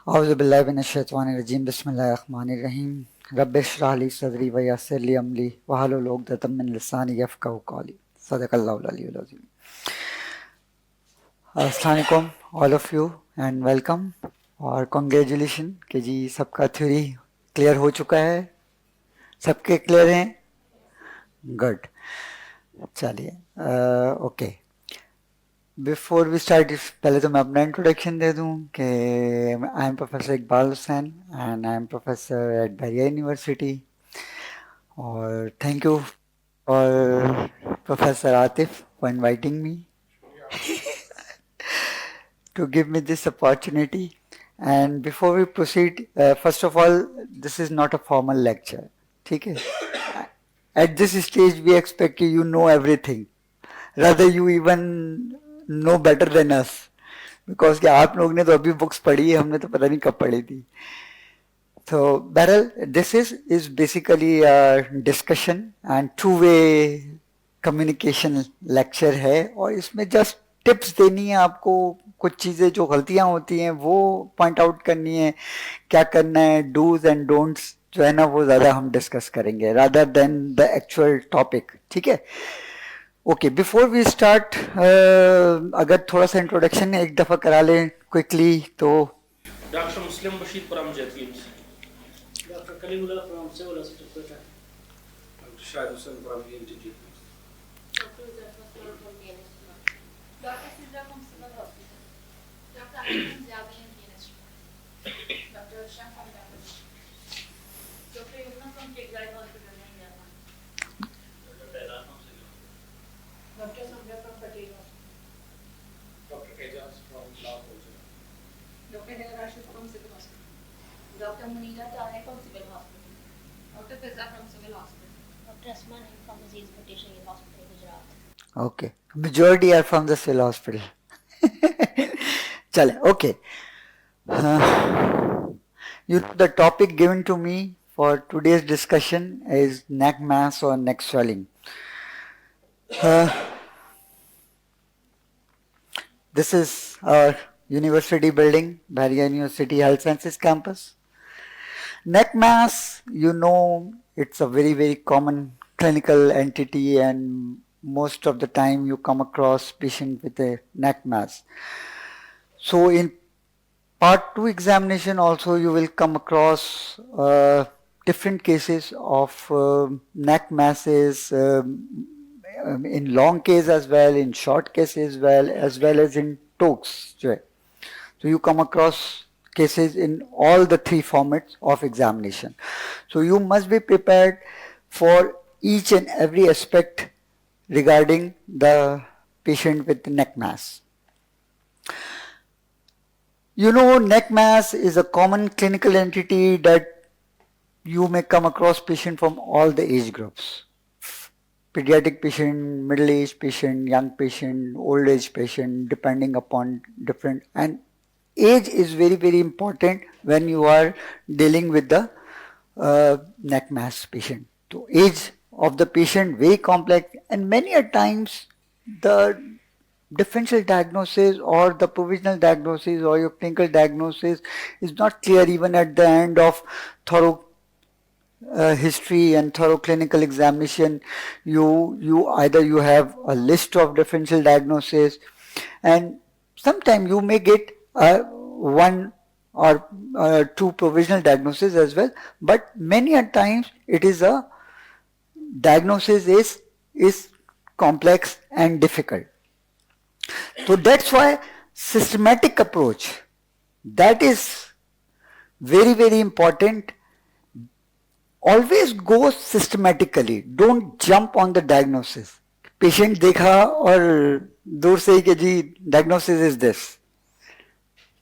औज़ुबिल्लाहिमिनश्शैतानिर्रजीम बिस्मिल्लाहिर्रहमानिर्रहीम रब्बिश इश्रह ली सदरी व यस्सिर ली अमरी वहलुल उक़दतम मिन लिसानी यफ़क़हू क़ौली सदक़ल्लाहुल अलीयुल अज़ीम। अस्सलाम वालेकुम all of you and welcome और कॉन्ग्रेचुलेशन कि जी सबका थ्योरी क्लियर हो चुका है, सबके क्लियर हैं, गुड। चलिए ओके, बिफोर वी स्टार्ट पहले तो मैं अपना इंट्रोडक्शन दे दूं कि I am professor Iqbal Hussain and I am professor at Bahria university. और थैंक यू और professor Atif for inviting me to give me this opportunity. And before we proceed, first of all, this is not a formal lecture. ठीक है? At this stage, we expect you know everything. Rather, you even know better than us. Because कि आप लोग ने तो अभी books पढ़ी है, हमने तो पता नहीं कब पढ़ी थी. So, Beryl, this is basically a discussion and two-way communication lecture है और इसमें just टिप्स देनी है आपको, कुछ चीज़ें जो गलतियां होती हैं वो पॉइंट आउट करनी है, क्या करना है, डूज एंड डोंट्स जो है ना वो ज़्यादा हम डिस्कस करेंगे rather than the actual topic. ठीक है, ओके। बिफोर वी स्टार्ट, अगर थोड़ा सा इंट्रोडक्शन एक दफ़ा करा लें क्विकली तो। Doctor Muslim Bashir from JPMC, doctor Kalimullah from civil hospital Quetta, doctor Shahid Hussain from ENT, doctor Zafar from BNS, doctor Sidra from civil hospital, doctor Arif Jabi from BNS, doctor Shah from doctor, doctor Yumna from केगलाई hospital in Japan, doctor Faizaj from civil, doctor Sanjay from Patel hospital, doctor Ejaz from Lahore, doctor Haider Rashid from civil hospital, doctor Munira ताहे from civil hospital, doctor Fiza from civil hospital, doctor Asma Naeem from Aziz पेटिशन hospital Gujrat. Okay, majority are from the civil hospital. चले, okay. You know, the topic given to me for today's discussion is neck mass or neck swelling. This is our university building, Bahria University Health Sciences Campus. Neck mass, you know, it's a very, very common clinical entity and most of the time you come across patient with a neck mass. So in part 2 examination also you will come across different cases of neck masses, in long case as well, in short case as well as in tokes. So you come across cases in all the three formats of examination. So you must be prepared for each and every aspect regarding the patient with neck mass. You know, neck mass is a common clinical entity that you may come across patient from all the age groups. Pediatric patient, middle-aged patient, young patient, old-age patient, depending upon different, and age is very, very important when you are dealing with the neck mass patient. So age of the patient very complex, and many a times the differential diagnosis or the provisional diagnosis or your clinical diagnosis is not clear even at the end of thorough history and thorough clinical examination. You either you have a list of differential diagnosis, and sometimes you may get one or two provisional diagnoses as well, but many a times it is a diagnosis is complex and difficult. So that's why systematic approach, that is very, very important. Always go systematically. Don't jump on the diagnosis. Patient देखा और दूर से ही कि जी diagnosis is this.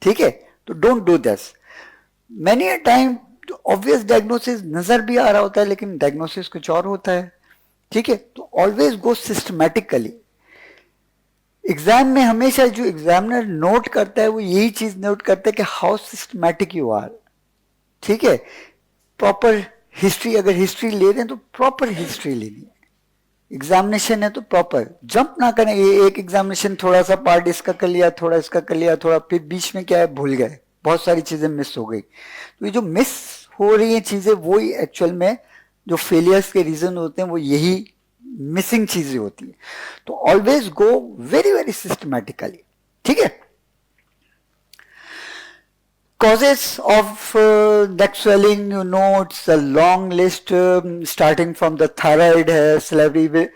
ठीक है? तो don't do this. Many a time obvious diagnosis नजर भी आ रहा होता है लेकिन diagnosis कुछ और होता है. ठीक है? तो always go systematically. एग्जाम में हमेशा जो एग्जामिनर नोट करता है वो यही चीज नोट करता है कि हाउ सिस्टमैटिक यू आर. ठीक है? प्रॉपर हिस्ट्री, अगर हिस्ट्री ले रहे हैं तो प्रॉपर हिस्ट्री लेनी है. एग्जामिनेशन है तो प्रॉपर जंप ना करें. ये एक एग्जामिनेशन थोड़ा सा पार्ट इसका कर लिया, थोड़ा इसका कर लिया, थोड़ा फिर बीच में क्या है भूल गए, बहुत सारी चीजें मिस हो गई। तो ये जो मिस हो रही हैं चीजें, वो ही एक्चुअल में जो फेलियर्स के रीजन होते हैं, वो यही मिसिंग चीजें होती है। तो always go very very systematically, ठीक है। Causes of neck swelling, you know, it's a long list, starting from the thyroid, salivary.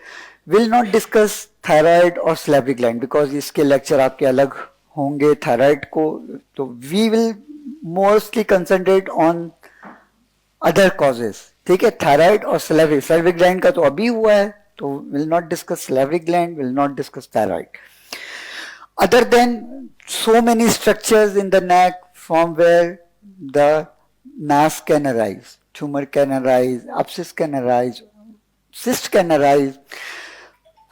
Will not discuss thyroid or salivary gland because इसके lecture आपके अलग होंगे thyroid को, तो we will mostly concentrate on other causes, ठीक है। thyroid और salivary gland का तो अभी हुआ है, तो will not discuss salivary gland, will not discuss thyroid. Other than so many structures in the neck from where the mass can arise, tumor can arise, abscess can arise, cyst can arise,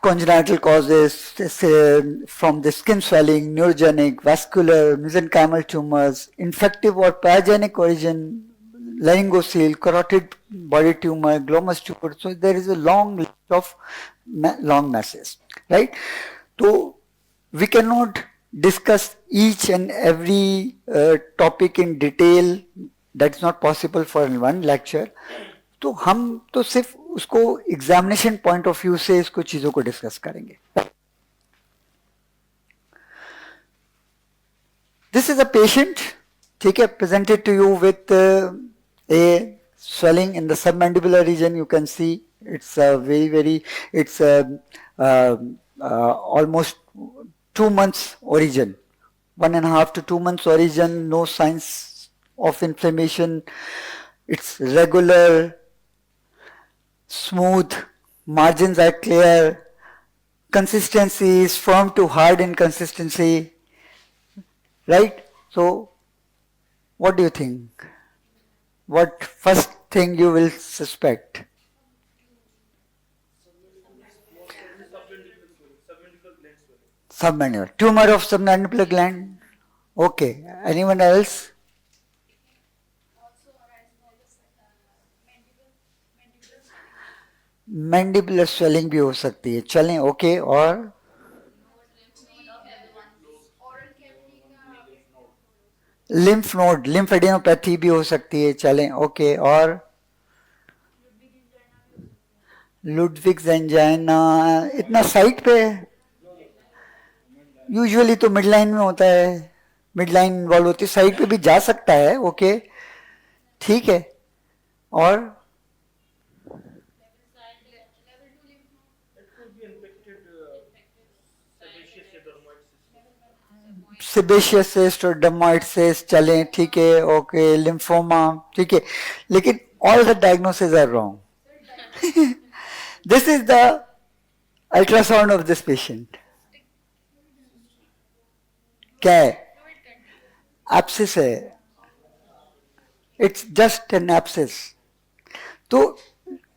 congenital causes from the skin swelling, neurogenic, vascular, mesenchymal tumors, infective or pyogenic origin, laryngocele, carotid body tumor, glomus tumor. So there is a long list of long masses, right? So we cannot discuss each and every topic in detail. That's not possible for one lecture. तो हम तो सिर्फ उसको examination point of view से इसको चीजों को discuss करेंगे। दिस इज अ पेशेंट, ठीक है, presented to you with a swelling in the submandibular region. You can see it's it's almost 2 months origin, 1.5 to 2 months origin, no signs of inflammation. It's regular, smooth, margins are clear, consistency is firm to hard in consistency, right? So what do you think? What first thing you will suspect? Submandibular. Tumor of submandibular gland. Okay. Anyone else? Mandibular swelling भी हो सकती है, चलें, okay. और lymph node, lymph adenopathy भी हो सकती है, चलें, ओके। और लुडविग्स एंजाइना, इतना साइट पे यूजुअली तो मिड लाइन में होता है, मिड लाइन इन्वॉल्व होती है, साइट पे भी जा सकता है, ओके, ठीक है। और सेबेशियस सिस्ट और डर्मोइड सिस्ट, चलें, ठीक है, ओके। लिम्फोमा, ठीक है, लेकिन all the diagnosis are wrong. This is the ultrasound of this patient. क्या है? एब्सिस है, इट्स जस्ट एन एब्सिस। तो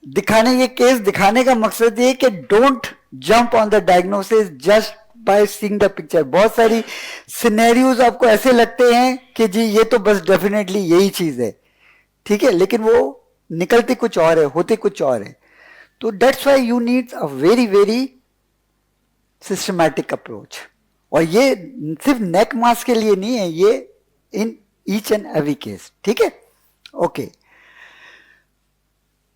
दिखाने, ये केस दिखाने का मकसद ये कि don't jump on the diagnosis just by seeing the picture. बहुत सारी सिनेरियोज आपको ऐसे लगते हैं कि जी ये तो बस डेफिनेटली यही चीज है, ठीक है, लेकिन वो निकलती कुछ और है, होती कुछ और है। तो that's why you need a very very systematic approach. और ये सिर्फ नेक मास के लिए नहीं है, ये in each and every case, ठीक है, okay.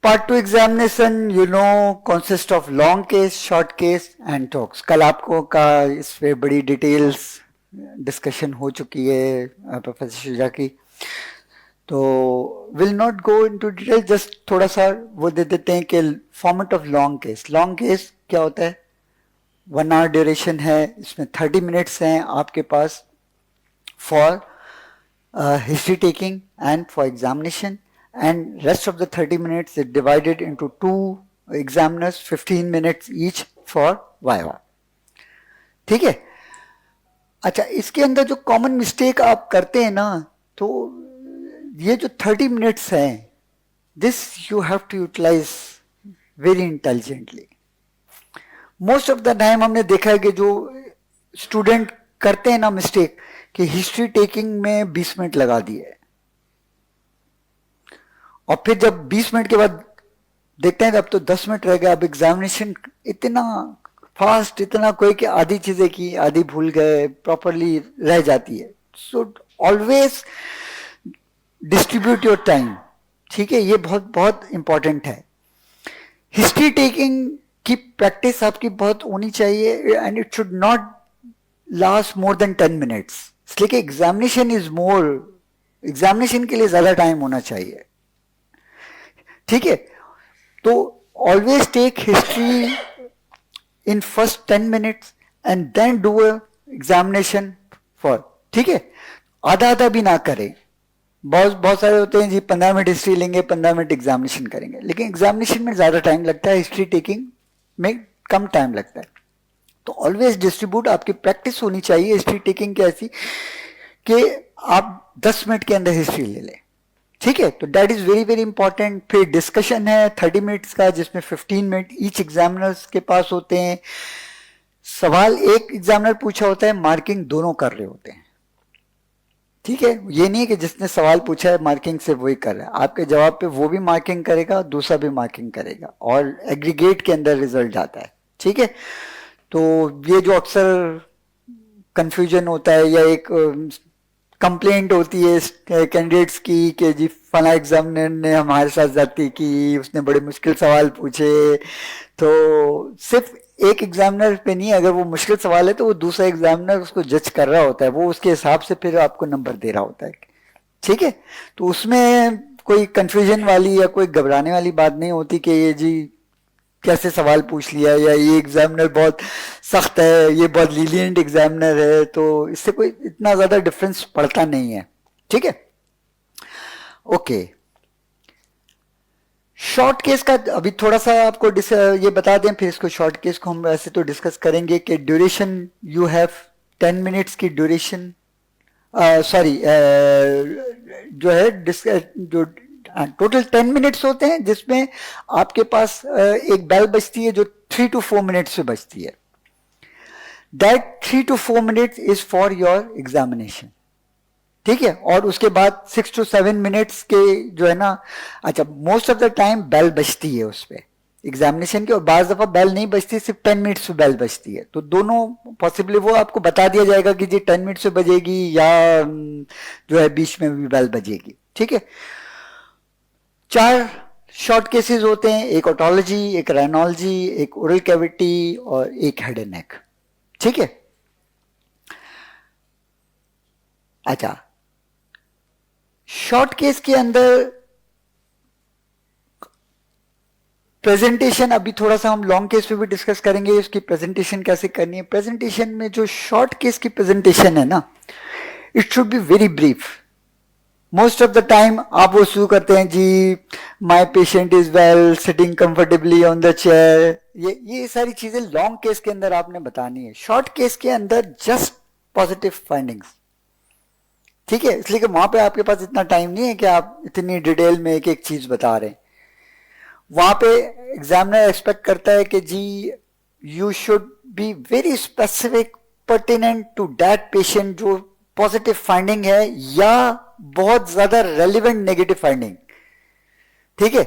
Part 2 examination, you know, consists of long case, short case and talks. कल आपको का इस पे बड़ी डिटेल्स डिस्कशन हो चुकी है प्रोफेसर शुजा की, तो will not go into detail, just थोड़ा सा वो दे देते हैं कि format of long case. Long case क्या होता है? 1 hour ड्यूरेशन है, इसमें 30 मिनट्स हैं आपके पास for history taking and for examination, and rest of the 30 minutes is divided into 2 examiners, 15 minutes each for viva, ठीक है। अच्छा, इसके अंदर जो कॉमन मिस्टेक आप करते हैं ना, तो ये जो 30 मिनट्स हैं, this you have to utilise very intelligently. Most of the time हमने देखा है कि जो स्टूडेंट करते हैं ना मिस्टेक, कि हिस्ट्री टेकिंग में 20 मिनट लगा दिए, और फिर जब 20 मिनट के बाद देखते हैं अब तो 10 मिनट रह गए, अब एग्जामिनेशन इतना फास्ट, इतना कोई कि आधी चीजें की आधी भूल गए, प्रॉपरली रह जाती है। So always distribute your time, ठीक है, ये बहुत बहुत इंपॉर्टेंट है। हिस्ट्री टेकिंग की प्रैक्टिस आपकी बहुत होनी चाहिए, and it should not last more than 10 minutes, इसलिए कि एग्जामिनेशन इज मोर, एग्जामिनेशन के लिए ज्यादा टाइम होना चाहिए, ठीक है। तो always take history in first 10 minutes and then do examination for, ठीक है, आधा आधा भी ना करें। बहुत सारे होते हैं जी 15 मिनट हिस्ट्री लेंगे, 15 मिनट एग्जामिनेशन करेंगे, लेकिन एग्जामिनेशन में ज्यादा टाइम लगता है, हिस्ट्री टेकिंग में कम टाइम लगता है। तो ऑलवेज डिस्ट्रीब्यूट, आपकी प्रैक्टिस होनी चाहिए हिस्ट्री टेकिंग की ऐसी कि आप 10 मिनट के अंदर हिस्ट्री ले लें, ठीक है। तो that is very very important. फिर डिस्कशन है 30 मिनट्स का, जिसमें 15 मिनट ईच एग्जामिनर्स के पास होते हैं। सवाल एक एग्जामिनर पूछा होता है, मार्किंग दोनों कर रहे होते हैं, ठीक है। ये नहीं है कि जिसने सवाल पूछा है मार्किंग से वही कर रहा है, आपके जवाब पे वो भी मार्किंग करेगा, दूसरा भी मार्किंग करेगा, और एग्रीगेट के अंदर रिजल्ट जाता है, ठीक है। तो ये जो अक्सर कंफ्यूजन होता है या एक कंप्लेंट होती है कैंडिडेट्स की कि जी फला एग्जामिनर ने हमारे साथ जाती की, उसने बड़े मुश्किल सवाल पूछे, तो सिर्फ एक एग्जामिनर पे नहीं, अगर वो मुश्किल सवाल है तो वो दूसरा एग्जामिनर उसको जज कर रहा होता है, वो उसके हिसाब से फिर आपको नंबर दे रहा होता है, ठीक है। तो उसमें कोई कंफ्यूजन वाली या कोई घबराने वाली बात नहीं होती कि ये जी कैसे सवाल पूछ लिया, या ये एग्जामिनर बहुत सख्त है, ये बहुत लीलियंट एग्जामिनर है, तो इससे कोई इतना ज्यादा डिफरेंस पड़ता नहीं है, ठीक है। ओके, शॉर्ट केस का अभी थोड़ा सा आपको ये बता दें, फिर इसको शॉर्ट केस को हम वैसे तो डिस्कस करेंगे कि ड्यूरेशन यू हैव 10 मिनट्स की ड्यूरेशन, सॉरी जो है जो टोटल 10 मिनट्स होते हैं, जिसमें आपके पास एक बेल बजती है जो 3 to 4 मिनट्स से बजती है। That 3 to 4 minutes is for your examination, ठीक है। और उसके बाद 6 to 7 मिनट्स के जो है ना, अच्छा most of the time bell बजती है उस पर एग्जामिनेशन की, और बाज दफा बेल नहीं बजती, सिर्फ 10 मिनट्स पे बेल बजती है। तो दोनों पॉसिबली वो आपको बता दिया जाएगा कि जी 10 मिनट से बजेगी या जो है बीच में भी बेल बजेगी, ठीक है। 4 शॉर्ट केसेस होते हैं, एक ऑटोलॉजी, एक राइनोलॉजी, एक ओरल कैविटी और एक हेड एंड नेक, ठीक है। अच्छा, शॉर्ट केस के अंदर प्रेजेंटेशन, अभी थोड़ा सा हम लॉन्ग केस पे भी डिस्कस करेंगे इसकी प्रेजेंटेशन कैसे करनी है। प्रेजेंटेशन में जो शॉर्ट केस की प्रेजेंटेशन है ना, it should be very brief. Most of the time आप वो शुरू करते हैं जी my patient is well sitting comfortably on the chair, ये सारी चीजें लॉन्ग केस के अंदर आपने बतानी है। शॉर्ट केस के अंदर जस्ट पॉजिटिव फाइंडिंग्स, ठीक है, इसलिए कि वहां पे आपके पास इतना टाइम नहीं है कि आप इतनी डिटेल में एक एक चीज बता रहे हैं। वहां पे एग्जामिनर एक्सपेक्ट करता है कि जी you should be very specific pertinent to that patient, जो पॉजिटिव फाइंडिंग है या बहुत ज्यादा रेलिवेंट नेगेटिव फाइंडिंग, ठीक है।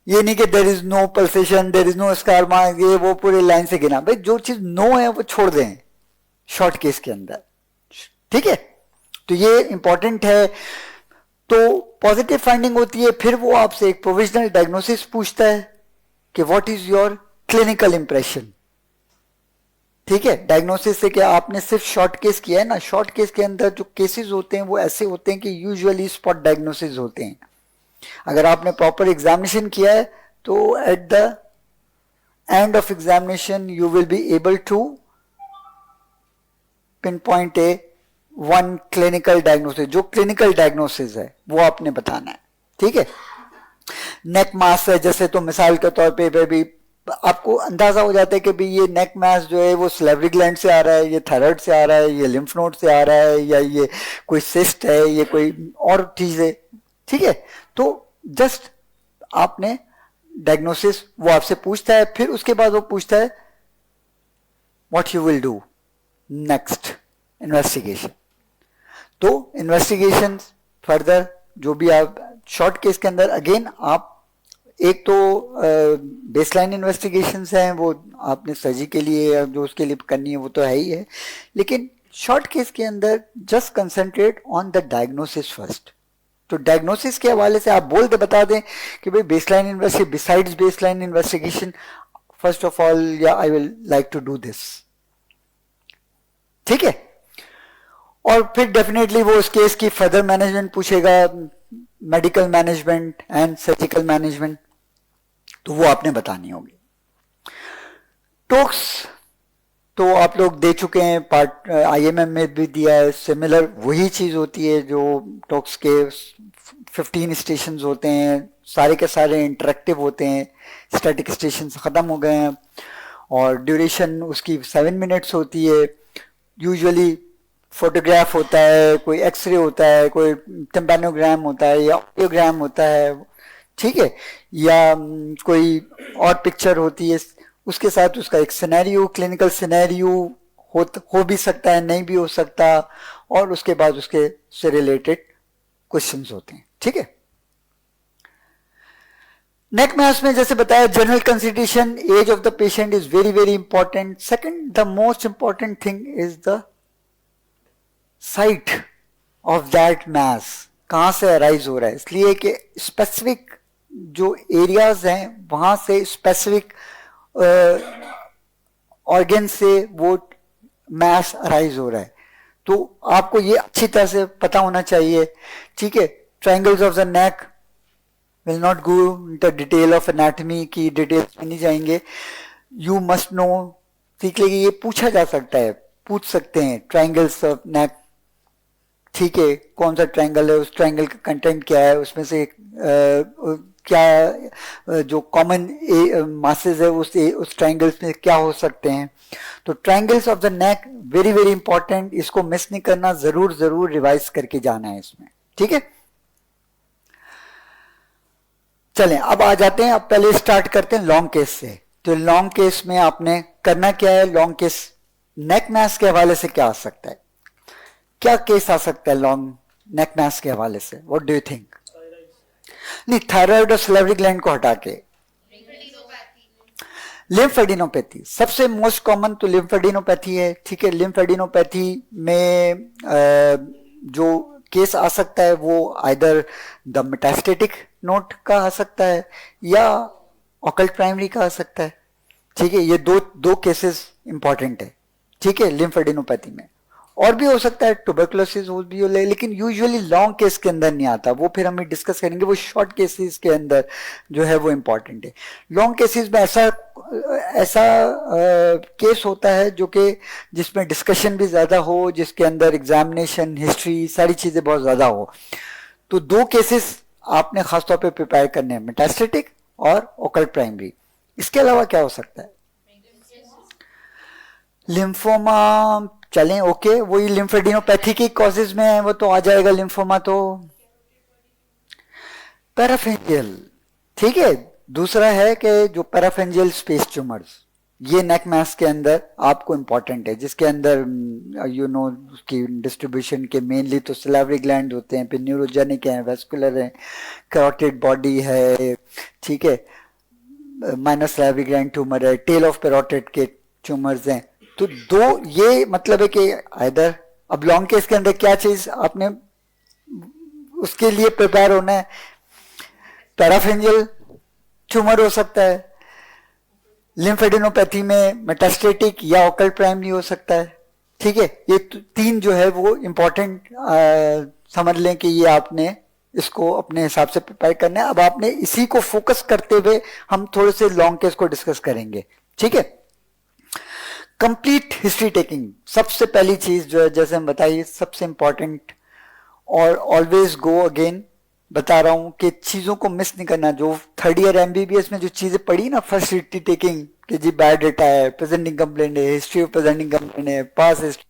ये नहीं कि there is no pulsation, there is no scar mark, ये वो पूरे लाइन से गिना, भाई जो चीज नो है वो छोड़ दें शॉर्ट केस के अंदर, ठीक है। तो ये इंपॉर्टेंट है। तो पॉजिटिव फाइंडिंग होती है, फिर वो आपसे एक प्रोविजनल डायग्नोसिस पूछता है कि what is your clinical impression, ठीक है। डायग्नोसिस से क्या, आपने सिर्फ शॉर्ट केस किया है ना, शॉर्ट केस के अंदर जो केसेस होते हैं वो ऐसे होते हैं कि यूजुअली स्पॉट डायग्नोसिस होते हैं। अगर आपने प्रॉपर एग्जामिनेशन किया है तो at the end of examination you will be able to pinpoint a one clinical diagnosis, जो क्लिनिकल डायग्नोसिस है वो आपने बताना है, ठीक है। नेक मास है जैसे, तो मिसाल के तौर पे भी आपको अंदाजा हो जाता है कि भाई ये नेक मास जो है वो सलेवरी ग्लैंड से आ रहा है, ये थायराइड से आ रहा है, ये लिम्फ नोड से आ रहा है, या ये कोई सिस्ट है, ये कोई और चीज है, ठीक है। तो जस्ट आपने डायग्नोसिस वो आपसे पूछता है, फिर उसके बाद वो पूछता है what you will do next investigation. तो इन्वेस्टिगेशन फर्दर जो भी आप शॉर्ट केस के अंदर, अगेन आप एक तो बेसलाइन इन्वेस्टिगेशंस हैं वो आपने सर्जरी के लिए जो उसके लिए करनी है वो तो है ही है, लेकिन शॉर्ट केस के अंदर just concentrate on the diagnosis first. तो डायग्नोसिस के हवाले से आप बोल दे बता दें कि भाई baseline investigation, besides baseline investigation, first of all या I will like to do this, ठीक है। और फिर डेफिनेटली वो उस केस की फर्दर मैनेजमेंट पूछेगा, medical management and surgical management, तो वो आपने बतानी होगी। टॉक्स तो आप लोग दे चुके हैं, पार्ट आईएमएम में भी दिया है, सिमिलर वही चीज होती है जो टॉक्स के 15 स्टेशंस होते हैं, सारे के सारे इंटरेक्टिव होते हैं, स्टैटिक स्टेशंस खत्म हो गए हैं और ड्यूरेशन उसकी 7 मिनट्स होती है। यूजुअली फोटोग्राफ होता है, कोई एक्सरे होता है, कोई टिम्पैनोग्राम होता है या ऑडियोग्राम होता है, ठीक है, या कोई और पिक्चर होती है, उसके साथ उसका एक सिनेरियो, क्लिनिकल सिनेरियो हो भी सकता है, नहीं भी हो सकता, और उसके बाद उसके से रिलेटेड क्वेश्चंस होते हैं, ठीक है। नेक मैथ्स में जैसे बताया, general consideration, age of the patient is very very important. Second, the most important thing is the site of that mass, कहां से अराइज हो रहा है, इसलिए कि स्पेसिफिक जो एरियाज हैं वहां से स्पेसिफिक ऑर्गन से वो मैस अराइज हो रहा है, तो आपको ये अच्छी तरह से पता होना चाहिए, ठीक है। Triangles of the NEC will not go into detail of anatomy की डिटेल्स में नहीं जाएंगे, यू मस्ट नो, ठीक है। ये पूछा जा सकता है, पूछ सकते हैं ट्रायंगल्स ऑफ नेक, ठीक है, कौन सा ट्रायंगल है, उस ट्रायंगल का कंटेंट क्या है, उसमें से क्या जो कॉमन मासेस है उस ट्रायंगल्स में क्या हो सकते हैं। तो triangles of the neck very very important, इसको मिस नहीं करना, जरूर जरूर रिवाइज करके जाना है इसमें, ठीक है। चलें अब आ जाते हैं, अब पहले स्टार्ट करते हैं लॉन्ग केस से। तो लॉन्ग केस में आपने करना क्या है, लॉन्ग केस नेक मैस के हवाले से क्या आ सकता है, क्या केस आ सकता है लॉन्ग नेक मैस के हवाले से, व्हाट डू यू थिंक? नहीं, थायराइड और सैलिवरी ग्लैंड को हटा के लिम्फेडिनोपैथी सबसे मोस्ट कॉमन तो लिम्फेडिनोपैथी है, ठीक है। लिम्फेडिनोपैथी में जो केस आ सकता है वो आइदर द मेटास्टेटिक नोट का आ सकता है या ऑकल्ट प्राइमरी का आ सकता है, ठीक है। ये दो केसेस इंपॉर्टेंट है, ठीक है, लिम्फेडिनोपैथी में। और भी हो सकता है ट्यूबरकुलोसिस हो भी हो, लेकिन यूजुअली लॉन्ग केस के अंदर नहीं आता, वो फिर हम डिस्कस करेंगे, वो शॉर्ट केसेस के अंदर जो है वो इंपॉर्टेंट है। लॉन्ग केसेस में ऐसा केस होता है जो कि जिसमें डिस्कशन भी ज्यादा हो, जिसके अंदर एग्जामिनेशन, हिस्ट्री, सारी चीजें बहुत ज्यादा हो। तो 2 केसेस आपने खासतौर पे प्रिपेयर करने हैं, मेटास्टेटिक और ऑकल्ट प्राइमरी। इसके अलावा क्या हो सकता है? लिम्फोमा, चलें ओके, वही लिम्फेडिनोपैथी की कॉजेज में है, वो तो आ जाएगा लिम्फोमा। तो पैराफेंजियल, ठीक है। दूसरा है कि जो पैराफेंजियल स्पेस ट्यूमर्स, ये नेक मैस के अंदर आपको इंपॉर्टेंट है, जिसके अंदर यू नो उसकी डिस्ट्रीब्यूशन के मेनली तो सैलिवरी ग्लैंड होते हैं, फिर न्यूरोजेनिक हैं, वेस्कुलर हैं, कैरोटिड बॉडी है, ठीक है, माइनर सैलिवरी ग्लैंड ट्यूमर है, टेल ऑफ पैरोटिड के ट्यूमर्स हैं। तो 2 ये मतलब है कि इधर अब लॉन्ग केस के अंदर क्या चीज आपने उसके लिए प्रिपेयर होना है, पैराफेंजियल ट्यूमर हो सकता है, लिम्फेडिनोपैथी में मेटास्टेटिक या ऑकल्ट प्राइमरी हो सकता है, ठीक है। ये 3 जो है वो इंपॉर्टेंट समझ लें कि ये आपने इसको अपने हिसाब से प्रिपेयर करना है। अब आपने इसी को फोकस करते हुए हम थोड़े से लॉन्ग केस को डिस्कस करेंगे, ठीक है। कंप्लीट हिस्ट्री टेकिंग सबसे पहली चीज जो है, जैसे हम बताइए सबसे इंपॉर्टेंट, और ऑलवेज गो अगेन बता रहा हूं कि चीजों को मिस नहीं करना। जो 3rd ईयर एमबीबीएस में जो चीजें पढ़ी ना, फर्स्ट हिस्ट्री टेकिंग कि जी बायोडाटा है, प्रेजेंटिंग कंप्लेंट है, हिस्ट्री ऑफ प्रेजेंटिंग कंप्लेंट है, past history,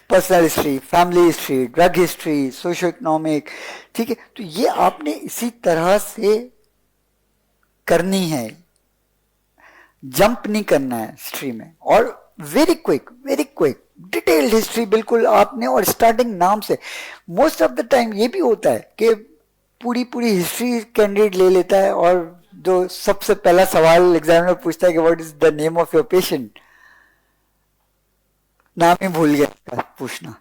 personal history, family history, drug history, socio economic, ठीक है। तो ये आपने इसी तरह से करनी है, जंप नहीं करना है हिस्ट्री में, और वेरी क्विक डिटेल्ड हिस्ट्री बिल्कुल आपने, और स्टार्टिंग नाम से। मोस्ट ऑफ द टाइम ये भी होता है कि पूरी हिस्ट्री कैंडिडेट ले लेता है, और जो सबसे पहला सवाल एग्जामिनर पूछता है कि what is the name of your patient, नाम ही भूल गया, पूछना,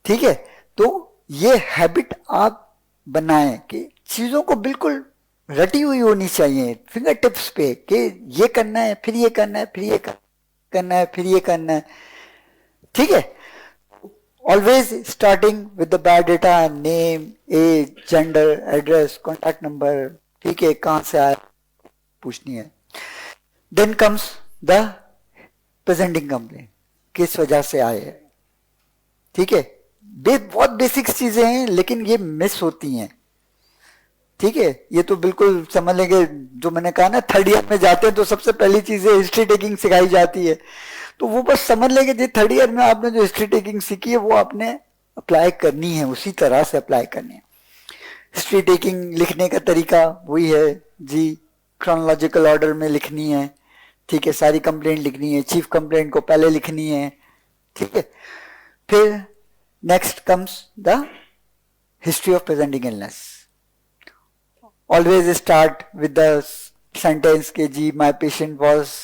ठीक है। तो ये हैबिट आप बनाएं कि चीजों को बिल्कुल रटी हुई होनी चाहिए फिंगर टिप्स पे, कि ये करना है, फिर ये करना है, फिर ये करना है, फिर ये करना है, ठीक है। Always starting with the biodata, name, age, gender, address, contact number, ठीक है, कहां से आया पूछनी है। Then comes the presenting complaint, किस वजह से आए हैं, ठीक है। बहुत बेसिक चीजें हैं लेकिन ये मिस होती हैं, ठीक है। ये तो बिल्कुल समझ लेंगे, जो मैंने कहा ना, थर्ड ईयर में जाते हैं तो सबसे पहली चीज हिस्ट्री टेकिंग सिखाई जाती है, तो वो बस समझ लेंगे जी थर्ड ईयर में आपने जो हिस्ट्री टेकिंग सीखी है वो आपने अप्लाई करनी है, उसी तरह से अप्लाई करनी है। हिस्ट्री टेकिंग लिखने का तरीका वही है जी, क्रोनोलॉजिकल ऑर्डर में लिखनी है, ठीक है। सारी कंप्लेंट लिखनी है, चीफ कंप्लेंट को पहले लिखनी है, ठीक है। फिर next comes the history of presenting illness. Always start with the sentence के जी my patient was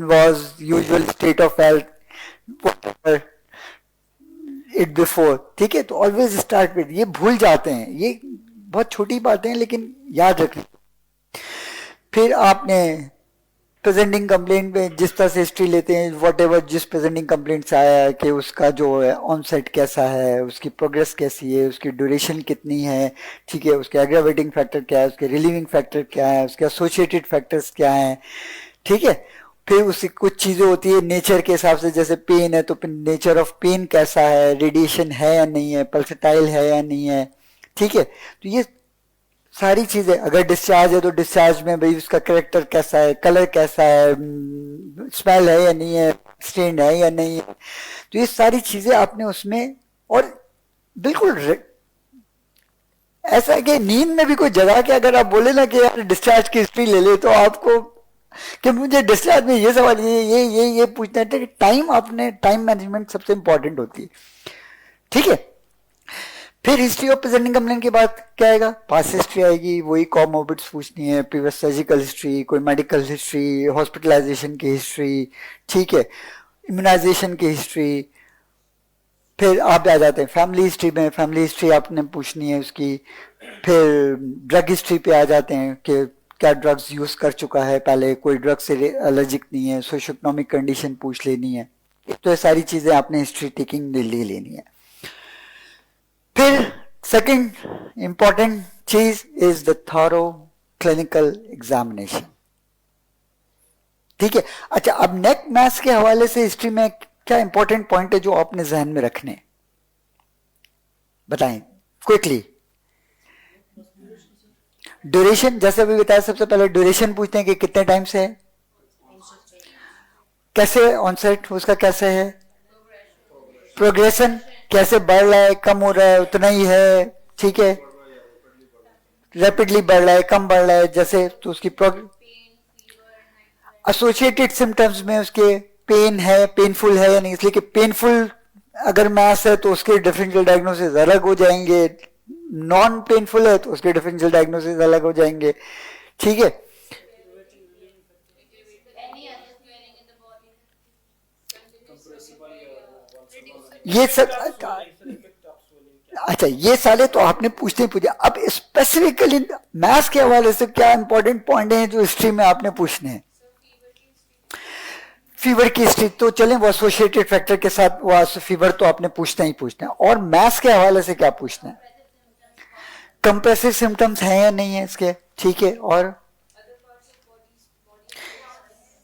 was usual state of health whatever it before, ठीक है। तो always start with, ये भूल जाते हैं, ये बहुत छोटी बातें हैं लेकिन याद रखनी। फिर आपने प्रेजेंटिंग कंप्लेंट में जिस तरह से हिस्ट्री लेते हैं, वॉट एवर जिस प्रेजेंटिंग कंप्लेंट से आया है, कि उसका जो है ऑनसेट कैसा है, उसकी प्रोग्रेस कैसी है, उसकी ड्यूरेशन कितनी है, ठीक है, उसके एग्रावेटिंग फैक्टर क्या है, उसके रिलीविंग फैक्टर क्या है, उसके एसोसिएटेड फैक्टर्स क्या हैं, ठीक है। फिर उसकी कुछ चीजें होती है नेचर के हिसाब से, जैसे पेन है तो नेचर ऑफ पेन कैसा है, रेडिएशन है या नहीं है, पल्सेटाइल है या नहीं है, ठीक है। तो ये सारी चीजें, अगर डिस्चार्ज है तो डिस्चार्ज में भाई उसका करेक्टर कैसा है, कलर कैसा है, स्मेल है या नहीं है, स्टेन है या नहीं है, तो ये सारी चीजें आपने उसमें, और बिल्कुल ऐसा है कि नींद में भी कोई जगह के अगर आप बोले ना कि यार डिस्चार्ज की हिस्ट्री ले ले, तो आपको कि मुझे डिस्चार्ज में ये सवाल ये पूछना है कि टाइम, आपने टाइम मैनेजमेंट सबसे इंपॉर्टेंट होती है, ठीक है। फिर हिस्ट्री ऑफ प्रेजेंटिंग कंप्लेंट के बाद क्या आएगा, पास हिस्ट्री आएगी, वही कॉमोर्बिड्स पूछनी है, प्रीवियस सर्जिकल हिस्ट्री, कोई मेडिकल हिस्ट्री, हॉस्पिटलाइजेशन की हिस्ट्री, ठीक है, इम्यूनाइजेशन की हिस्ट्री। फिर आप आ जाते हैं फैमिली हिस्ट्री में, फैमिली हिस्ट्री आपने पूछनी है उसकी। फिर ड्रग हिस्ट्री पे आ जाते हैं कि क्या ड्रग्स यूज कर चुका है पहले, कोई ड्रग से एलर्जिक नहीं है, सोशो इकोनॉमिक कंडीशन पूछ लेनी है, तो ये सारी चीजें आपने हिस्ट्री टेकिंग ले लेनी है। फिर सेकंड इंपॉर्टेंट चीज is the thorough clinical examination, ठीक है। अच्छा, अब नेक मैथ्स के हवाले से हिस्ट्री में क्या इंपॉर्टेंट पॉइंट है जो आपने जहन में रखने, बताएं क्विकली। ड्यूरेशन, जैसे अभी बताया, सबसे पहले ड्यूरेशन पूछते हैं कि कितने टाइम से है, कैसे ऑनसेट उसका कैसे है, प्रोग्रेशन कैसे बढ़ रहा है, कम हो रहा है, उतना ही है, ठीक है, रैपिडली बढ़ रहा है, कम बढ़ रहा है, जैसे, तो उसकी एसोसिएटेड सिम्टम्स में उसके पेन है, पेनफुल है या नहीं, इसलिए कि पेनफुल अगर मैस है तो उसके डिफरेंशियल डायग्नोसिस अलग हो जाएंगे, नॉन पेनफुल है तो उसके डिफरेंशियल डायग्नोसिस अलग हो जाएंगे, ठीक है। ये सब, अच्छा, ये सारे तो आपने पूछते पूछे। अब स्पेसिफिकली मैथ्स के हवाले से क्या इंपॉर्टेंट पॉइंट हैं जो हिस्ट्री में आपने पूछने हैं। फीवर की हिस्ट्री तो चलें, वो एसोसिएटेड फैक्टर के साथ वो फीवर तो आपने पूछना ही पूछना है। और मैथ्स के हवाले से क्या पूछना है, कंप्रेसिव सिम्टम्स हैं या नहीं है इसके, ठीक है। और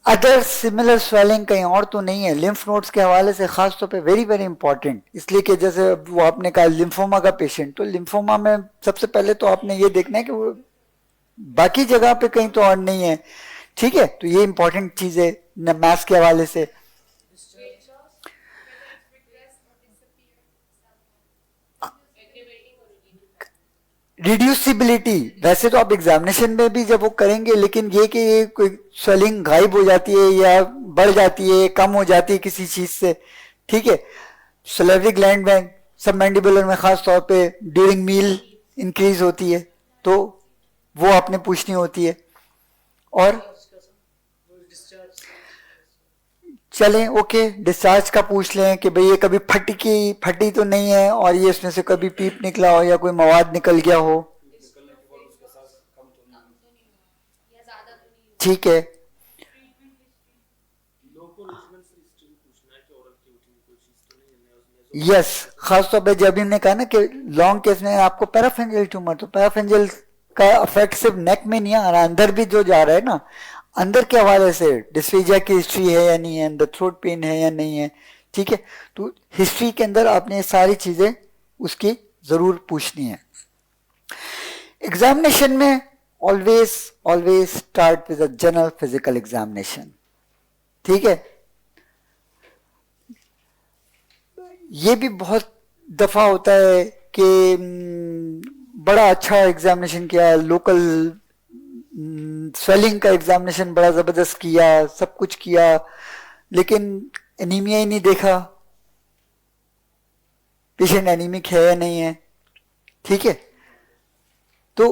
अदर सिमिलर स्वेलिंग कहीं और तो नहीं है। लिम्फ नोड्स के हवाले से खास तौर पे वेरी वेरी इंपॉर्टेंट, इसलिए कि जैसे वो आपने कहा लिम्फोमा का पेशेंट, तो लिम्फोमा में सबसे पहले तो आपने ये देखना है कि वो बाकी जगह पे कहीं तो और नहीं है, ठीक है। तो ये इंपॉर्टेंट चीज है मैथ्स के हवाले से। रिड्यूसिबिलिटी, वैसे तो आप एग्जामिनेशन में भी जब वो करेंगे, लेकिन ये कि ये कोई स्वेलिंग गायब हो जाती है या बढ़ जाती है, कम हो जाती है किसी चीज से, ठीक है। सैलिवरी ग्लैंड में, सबमैंडिबुलर में खास तौर पे ड्यूरिंग मील इंक्रीज होती है, तो वो आपने पूछनी होती है। और चलें ओके, डिस्चार्ज का पूछ लें कि भाई ये कभी फटी तो नहीं है और ये इसमें से कभी पीप निकला हो या कोई मवाद निकल गया हो, या ज्यादा तो नहीं ठीक है। यस, खास तौर पे जब हमने कहा ना कि लॉन्ग केस में आपको पैराफेंजियल ट्यूमर, तो पैराफेंजियल का इफेक्ट सिर्फ नेक में नहीं आ रहा, अंदर भी जो जा रहा है ना, अंदर के हवाले से डिस्फेजिया की हिस्ट्री है या नहीं है, अंदर थ्रोट पेन है या नहीं है, ठीक है। तो हिस्ट्री के अंदर आपने ये सारी चीजें उसकी जरूर पूछनी है। एग्जामिनेशन में always start with a general physical examination, ठीक है। ये भी बहुत दफा होता है कि बड़ा अच्छा एग्जामिनेशन किया, लोकल स्वेलिंग का एग्जामिनेशन बड़ा जबरदस्त किया, सब कुछ किया, लेकिन एनीमिया ही नहीं देखा, पेशेंट एनीमिक है या नहीं है, ठीक है। तो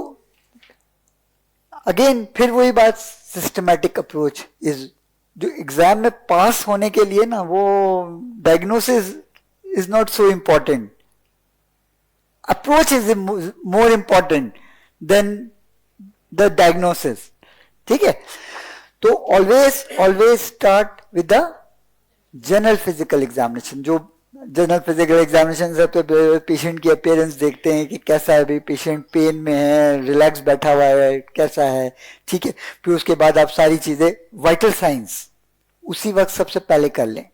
अगेन फिर वही बात, सिस्टमैटिक अप्रोच इज, जो एग्जाम में पास होने के लिए ना, वो diagnosis is not so important, approach is more important then the diagnosis, ठीक है। तो always start with the general physical examination. जो जनरल फिजिकल एग्जामिनेशन है तो पेशेंट की अपीयरेंस देखते हैं कि कैसा है, भाई पेशेंट पेन में है, रिलैक्स बैठा हुआ है, कैसा है, ठीक है। फिर उसके बाद आप सारी चीजें, वाइटल साइंस उसी वक्त सबसे पहले कर लें,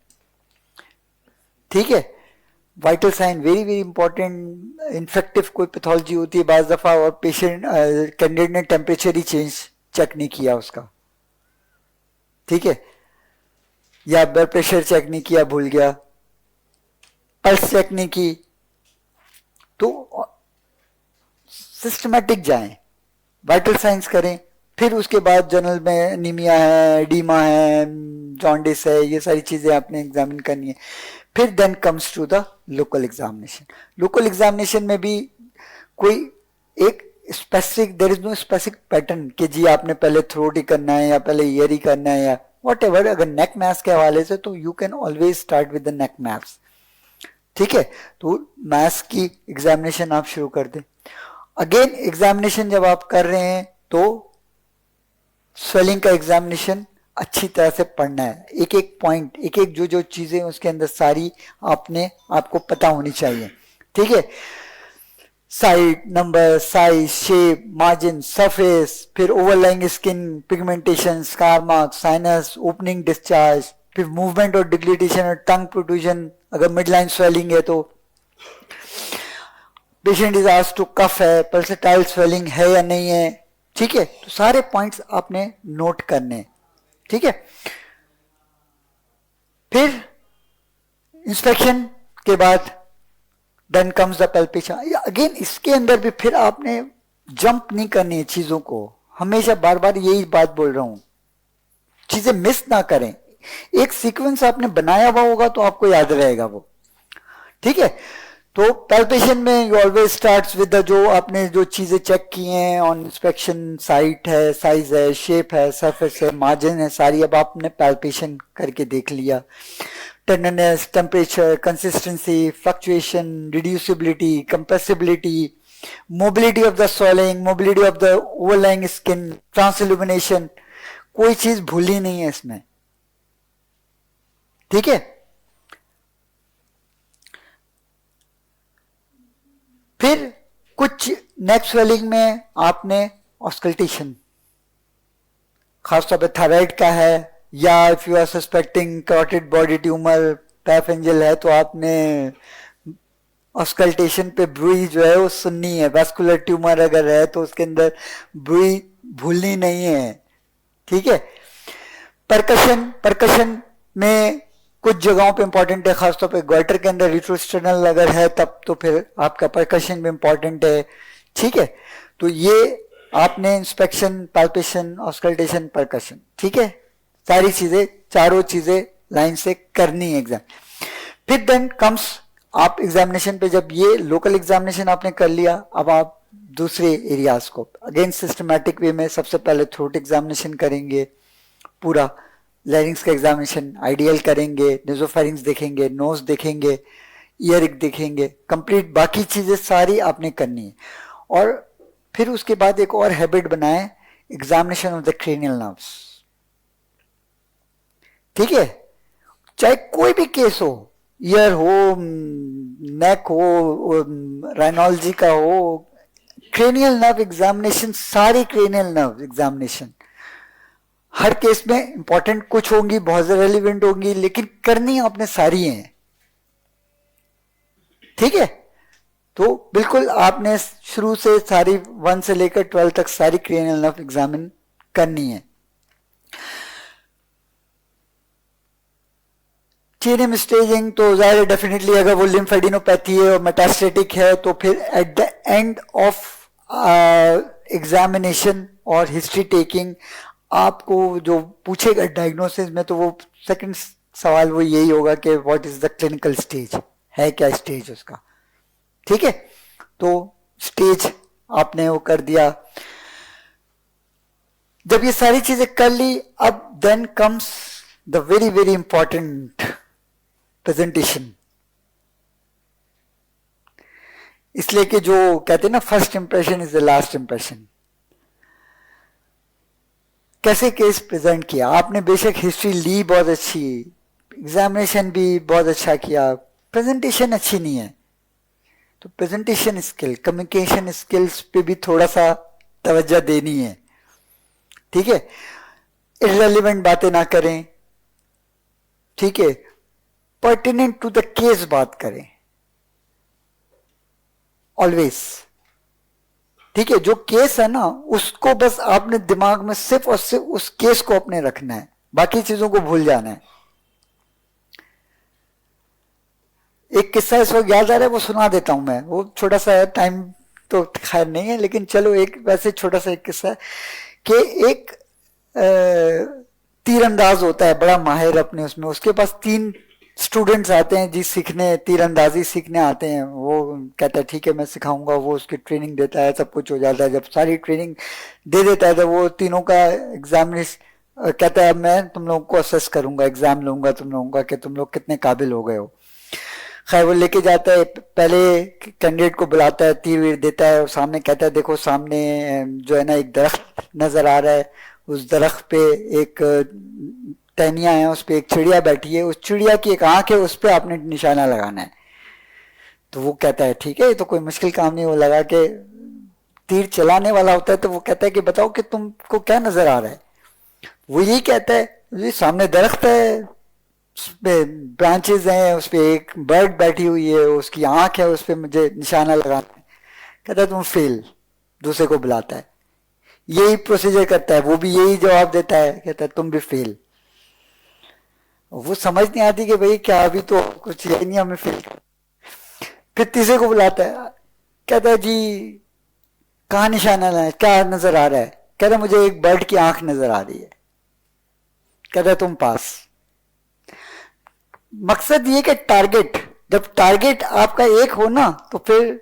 ठीक है। Vital sign very important. Infective कोई पैथोलॉजी होती है बाज दफा और पेशेंट कैंडिडेट ने टेम्परेचर ही चेक नहीं किया उसका, ठीक है, या ब्लड प्रेशर चेक नहीं किया, भूल गया, पल्स चेक नहीं की, तो सिस्टमैटिक जाएं, वाइटल साइंस करें। फिर उसके बाद जनरल में एनीमिया है, एडीमा है, जॉन्डिस है, ये सारी चीजें आपने एग्जामिन करनी है। फिर then comes to the local examination. Local examination में भी कोई एक specific, there is no specific pattern कि जी आपने पहले थ्रोट ही करना है या पहले ईयर ही करना है या वॉट एवर। अगर नेक मैप्स के हवाले से तो you can always start with the neck maps, ठीक है। तो मैथ्स की एग्जामिनेशन आप शुरू कर दें। अगेन एग्जामिनेशन जब आप कर रहे हैं तो स्वेलिंग का एग्जामिनेशन अच्छी तरह से पढ़ना है, एक एक पॉइंट, एक एक जो चीजें उसके अंदर सारी आपको पता होनी चाहिए, ठीक है। Site number, size, shape, margin, surface, फिर overlying skin, pigmentation, scar mark, sinus, opening, discharge, फिर मूवमेंट और डिग्लिटेशन और टंग प्रोट्रूजन। अगर मिड लाइन स्वेलिंग है तो patient is asked to cough है, पल्सेटाइल स्वेलिंग है या नहीं है, ठीक है। तो सारे पॉइंट्स आपने नोट करने, ठीक है। फिर इंस्पेक्शन के बाद then comes the palpation. Again इसके अंदर भी फिर आपने जंप नहीं करनी है चीजों को, हमेशा बार बार यही बात बोल रहा हूं, चीजें मिस ना करें। एक सीक्वेंस आपने बनाया हुआ होगा तो आपको याद रहेगा वो, ठीक है। तो पैल्पेशन में यू ऑलवेज स्टार्ट्स विद जो आपने जो चीजें चेक की हैं ऑन इंस्पेक्शन, साइट है, साइज है, शेप है, सरफेस है, मार्जिन है, सारी अब आपने पैल्पेशन करके देख लिया। Tenderness, temperature, consistency, fluctuation, reducibility, compressibility, mobility of the swelling, mobility of the overlying skin, transillumination, कोई चीज भूली नहीं है इसमें, ठीक है। फिर कुछ नेक स्वेलिंग में आपने ऑस्कल्टेशन, खासतौर पे थायराइड का है या if you are suspecting carotid body tumour, parapharyngeal है, तो आपने ऑस्कल्टेशन पे ब्रूई जो है वो सुननी है। वैस्कुलर ट्यूमर अगर है तो उसके अंदर ब्रूई भूलनी नहीं है, ठीक है। परकशन में कुछ जगहों पे इंपॉर्टेंट है, खासतौर पे गोइटर के अंदर रिट्रोस्टेनल अगर है तब तो फिर आपका परकशन भी इंपॉर्टेंट है, ठीक है। तो ये आपने इंस्पेक्शन, पाल्पेशन, ऑस्कल्टेशन, परकशन, ठीक है, सारी चीजें, चारों चीजें लाइन से करनी है एग्जाम। फिर देन कम्स आप एग्जामिनेशन पे, जब ये लोकल एग्जामिनेशन आपने कर लिया, अब आप दूसरे एरियाज को अगेन सिस्टमैटिक वे में सबसे पहले थ्रोट एग्जामिनेशन करेंगे पूरा, लैरिंग्स का एग्जामिनेशन आइडियल करेंगे, नेजोफेरिंग्स देखेंगे, नोज देखेंगे, ईयरिंग देखेंगे, कंप्लीट बाकी चीजें सारी आपने करनी है। और फिर उसके बाद एक और हैबिट बनाए, examination of the cranial nerves. ठीक है, चाहे कोई भी केस हो, ईयर हो, नेक हो, राइनोलॉजी का हो, क्रेनियल नर्व एग्जामिनेशन, सारी क्रेनियल नर्व एग्जामिनेशन हर केस में इंपॉर्टेंट कुछ होंगी, बहुत रेलिवेंट होंगी, लेकिन करनी आपने सारी हैं। ठीक है, तो बिल्कुल आपने शुरू से सारी 1 से लेकर 12 तक सारी क्रेनियल नर्व एग्जामिन करनी है। चेनियम स्टेजिंग तो जाहिर डेफिनेटली अगर वो लिम्फेडिनोपैथी है और मेटास्टेटिक है तो फिर eight the end of examination और हिस्ट्री टेकिंग आपको जो पूछेगा डायग्नोसिस में, तो वो सेकंड सवाल वो यही होगा कि what is the clinical stage, है क्या स्टेज उसका। ठीक है, तो स्टेज आपने वो कर दिया। जब ये सारी चीजें कर ली, अब then comes the very very important presentation. इसलिए कि जो कहते हैं ना, first impression is the last impression. कैसे केस प्रेजेंट किया आपने, बेशक हिस्ट्री ली बहुत अच्छी, एग्जामिनेशन भी बहुत अच्छा किया, प्रेजेंटेशन अच्छी नहीं है, तो प्रेजेंटेशन स्किल, कम्युनिकेशन स्किल्स पे भी थोड़ा सा तवज्जो देनी है। ठीक है, इररिलेवेंट बातें ना करें। ठीक है, पर्टिनेंट टू द केस बात करें ऑलवेज। ठीक है, जो केस है ना उसको बस आपने दिमाग में सिर्फ और सिर्फ उस केस को अपने रखना है, बाकी चीजों को भूल जाना है। एक किस्सा इस वक्त याद आ रहा है, वो सुना देता हूं मैं। वो छोटा सा है, टाइम तो खैर नहीं है, लेकिन चलो एक वैसे छोटा सा एक किस्सा है कि एक तीरंदाज होता है, बड़ा माहिर अपने उसमें, उसके पास 3 स्टूडेंट्स आते हैं जी सीखने, तीरंदाजी सीखने आते हैं। वो कहता है ठीक है मैं सिखाऊंगा, वो उसकी ट्रेनिंग देता है, सब कुछ हो जाता है। जब सारी ट्रेनिंग दे देता है तो वो तीनों का एग्जामिनेशन कहता है मैं तुम लोगों को असेस करूंगा, एग्जाम लूंगा तुम लोगों का कि तुम लोग कितने काबिल हो गए हो। खैर वो लेके जाता है, पहले कैंडिडेट को बुलाता है, तीर वीर देता है और सामने कहता है देखो सामने जो है ना एक दरख्त नजर आ रहा है, उस दरख्त पे एक टहनियां है, उस पे एक चिड़िया बैठी है, उस चिड़िया की एक आंख है, उस पे आपने निशाना लगाना है। तो वो कहता है ठीक है, ये तो कोई मुश्किल काम नहीं। वो लगा के तीर चलाने वाला होता है, तो वो कहता है कि बताओ कि तुमको क्या नजर आ रहा है। वो यही कहता है जी सामने दरख्त है, उसपे ब्रांचेस हैं, उसपे एक बर्ड बैठी हुई है, उसकी आंख है, उस पे मुझे निशाना लगाना है। कहता है तुम फेल। दूसरे को बुलाता है, यही प्रोसीजर करता है, वो भी यही जवाब देता है, कहता है तुम भी फेल। वो समझ नहीं आती कि भाई क्या अभी तो कुछ यही नहीं, हमें फेल। फिर तीसरे को बुलाता है, कहता है जी कहाँ निशाना है, क्या नजर आ रहा है। कहता है मुझे एक बर्ड की आंख नजर आ रही है। कहता है तुम पास। मकसद ये कि टारगेट, जब टारगेट आपका एक हो ना तो फिर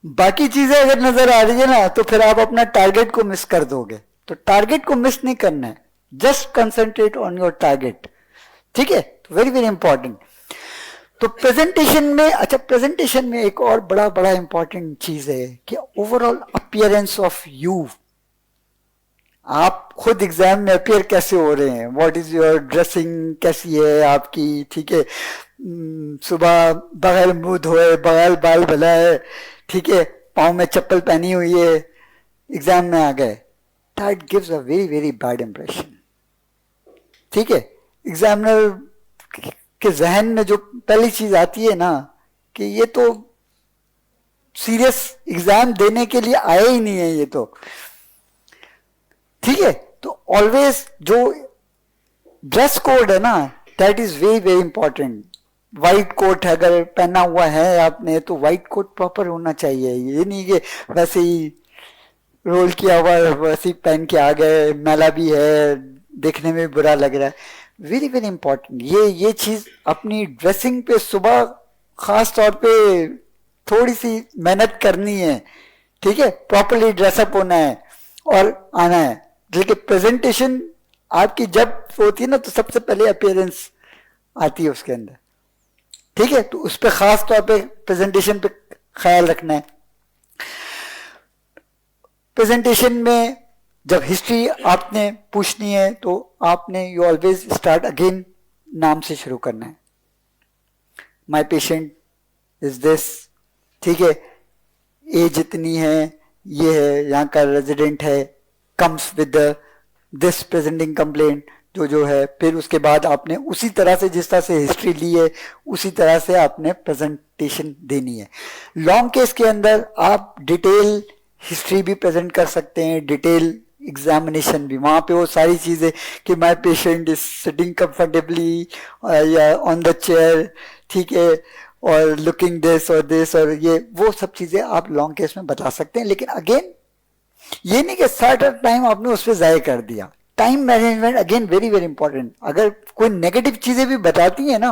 बाकी चीजें अगर नजर आ रही है ना तो फिर आप अपना टारगेट को मिस कर दोगे। तो टारगेट को मिस नहीं करना है, just concentrate on your target. ठीक है, तो वेरी वेरी इंपॉर्टेंट। तो प्रेजेंटेशन में, अच्छा प्रेजेंटेशन में एक और बड़ा बड़ा इंपॉर्टेंट चीज है कि ओवरऑल अपीयरेंस ऑफ यू, आप खुद एग्जाम में अपियर कैसे हो रहे हैं, व्हाट इज योर ड्रेसिंग कैसी है आपकी। ठीक है, सुबह बगैर मुंह धोए, बगैर बाल भलाए, ठीक है, पाँव में चप्पल पहनी हुई है, एग्जाम में आ गए, that gives a very very bad impression. ठीक है, एग्जामिनर के जहन में जो पहली चीज आती है ना कि ये तो सीरियस एग्जाम देने के लिए आया ही नहीं है ये तो। ठीक है, तो ऑलवेज जो ड्रेस कोड है ना that is very very important. White coat अगर पहना हुआ है आपने तो व्हाइट कोट प्रॉपर होना चाहिए। ये नहीं कि वैसे ही रोल किया हुआ वैसे ही पहन के आ गए, मैला भी है, देखने में बुरा लग रहा है। वेरी वेरी इंपॉर्टेंट ये चीज अपनी ड्रेसिंग पे सुबह खास तौर पे थोड़ी सी मेहनत करनी है। ठीक है, प्रॉपरली ड्रेसअप होना है और आना है। लेकिन प्रेजेंटेशन आपकी जब होती है ना तो सबसे पहले अपीयरेंस आती है उसके अंदर, ठीक है। तो उस पर खास तौर पे प्रेजेंटेशन पे ख्याल रखना है। प्रेजेंटेशन में जब हिस्ट्री आपने पूछनी है तो आपने यू ऑलवेज स्टार्ट अगेन नाम से शुरू करना है। माय पेशेंट इज दिस, ठीक है, एज इतनी है, ये है, यहाँ का रेजिडेंट है, comes with this presenting complaint जो है। फिर उसके बाद आपने उसी तरह से जिस तरह से हिस्ट्री ली है उसी तरह से आपने प्रेजेंटेशन देनी है। लॉन्ग केस के अंदर आप डिटेल हिस्ट्री भी प्रेजेंट कर सकते हैं, डिटेल एग्जामिनेशन भी, वहां पे वो सारी चीजें कि my patient is sitting comfortably या ऑन द चेयर, ठीक है, और लुकिंग दिस और ये वो सब चीजें आप लॉन्ग केस में बता सकते हैं। लेकिन अगेन ये नहीं कि सारा टाइम आपने उस पर जाया कर दिया। Time management again very very important. अगर कोई नेगेटिव चीजें भी बताती है ना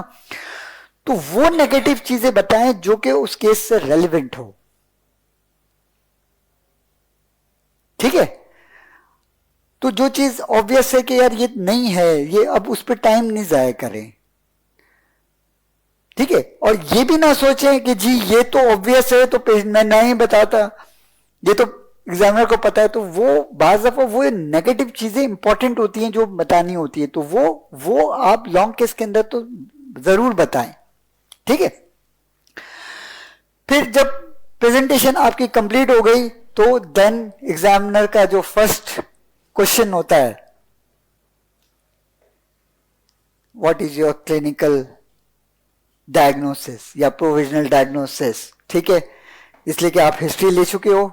तो वो नेगेटिव चीजें बताएं जो कि उस केस से रेलिवेंट हो, ठीक है। तो जो चीज ऑब्वियस है कि यार ये नहीं है, ये अब उस पर टाइम नहीं जाया करें, ठीक है। और ये भी ना सोचें कि जी ये तो ऑब्वियस है तो मैं नहीं बताता, ये तो एग्जामिनर को पता है। तो वो बाज़ दफा वो नेगेटिव चीजें इंपॉर्टेंट होती हैं जो बतानी होती है, तो वो आप लॉन्ग केस के अंदर तो जरूर बताएं, ठीक है। फिर जब प्रेजेंटेशन आपकी कंप्लीट हो गई तो देन एग्जामिनर का जो फर्स्ट क्वेश्चन होता है, what is your clinical diagnosis या प्रोविजनल डायग्नोसिस, ठीक है। इसलिए कि आप हिस्ट्री ले चुके हो,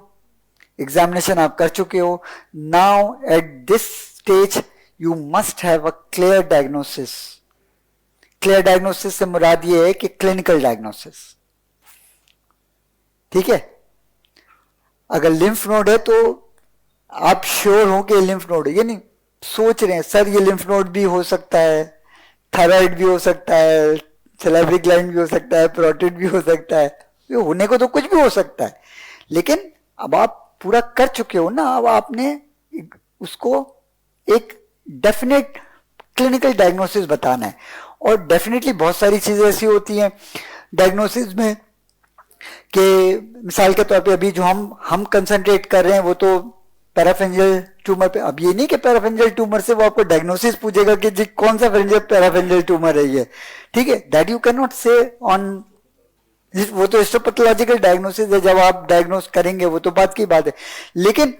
एग्जामिनेशन आप कर चुके हो। Now at this stage you must have a clear diagnosis. Clear diagnosis से मुराद ये है कि क्लिनिकल डायग्नोसिस, ठीक है। अगर लिम्फ नोड है तो आप श्योर हो कि लिम्फ नोड है, ये नहीं सोच रहे हैं सर ये लिम्फ नोड भी हो सकता है, थायराइड भी हो सकता है, सैलिवरी ग्लैंड भी हो सकता है, पैरोटिड भी हो सकता है, ये होने को तो कुछ भी हो सकता है। लेकिन अब आप पूरा कर चुके हो ना, अब आपने उसको एक डेफिनेट क्लिनिकल डायग्नोसिस बताना है। और डेफिनेटली बहुत सारी चीजें ऐसी होती हैं डायग्नोसिस में कि मिसाल के तौर पे अभी जो हम कंसंट्रेट कर रहे हैं वो तो पैराफेंजियल ट्यूमर पे। अब ये नहीं कि पैराफेंजियल ट्यूमर से वो आपको डायग्नोसिस पूछेगा कि जी कौन सा पैराफेंजियल ट्यूमर है ये, ठीक है, दैट यू कैन नॉट से ऑन, वो तो हिस्टोपैथोलॉजिकल डायग्नोसिस है, जब आप डायग्नोस करेंगे वो तो बात की बात है। लेकिन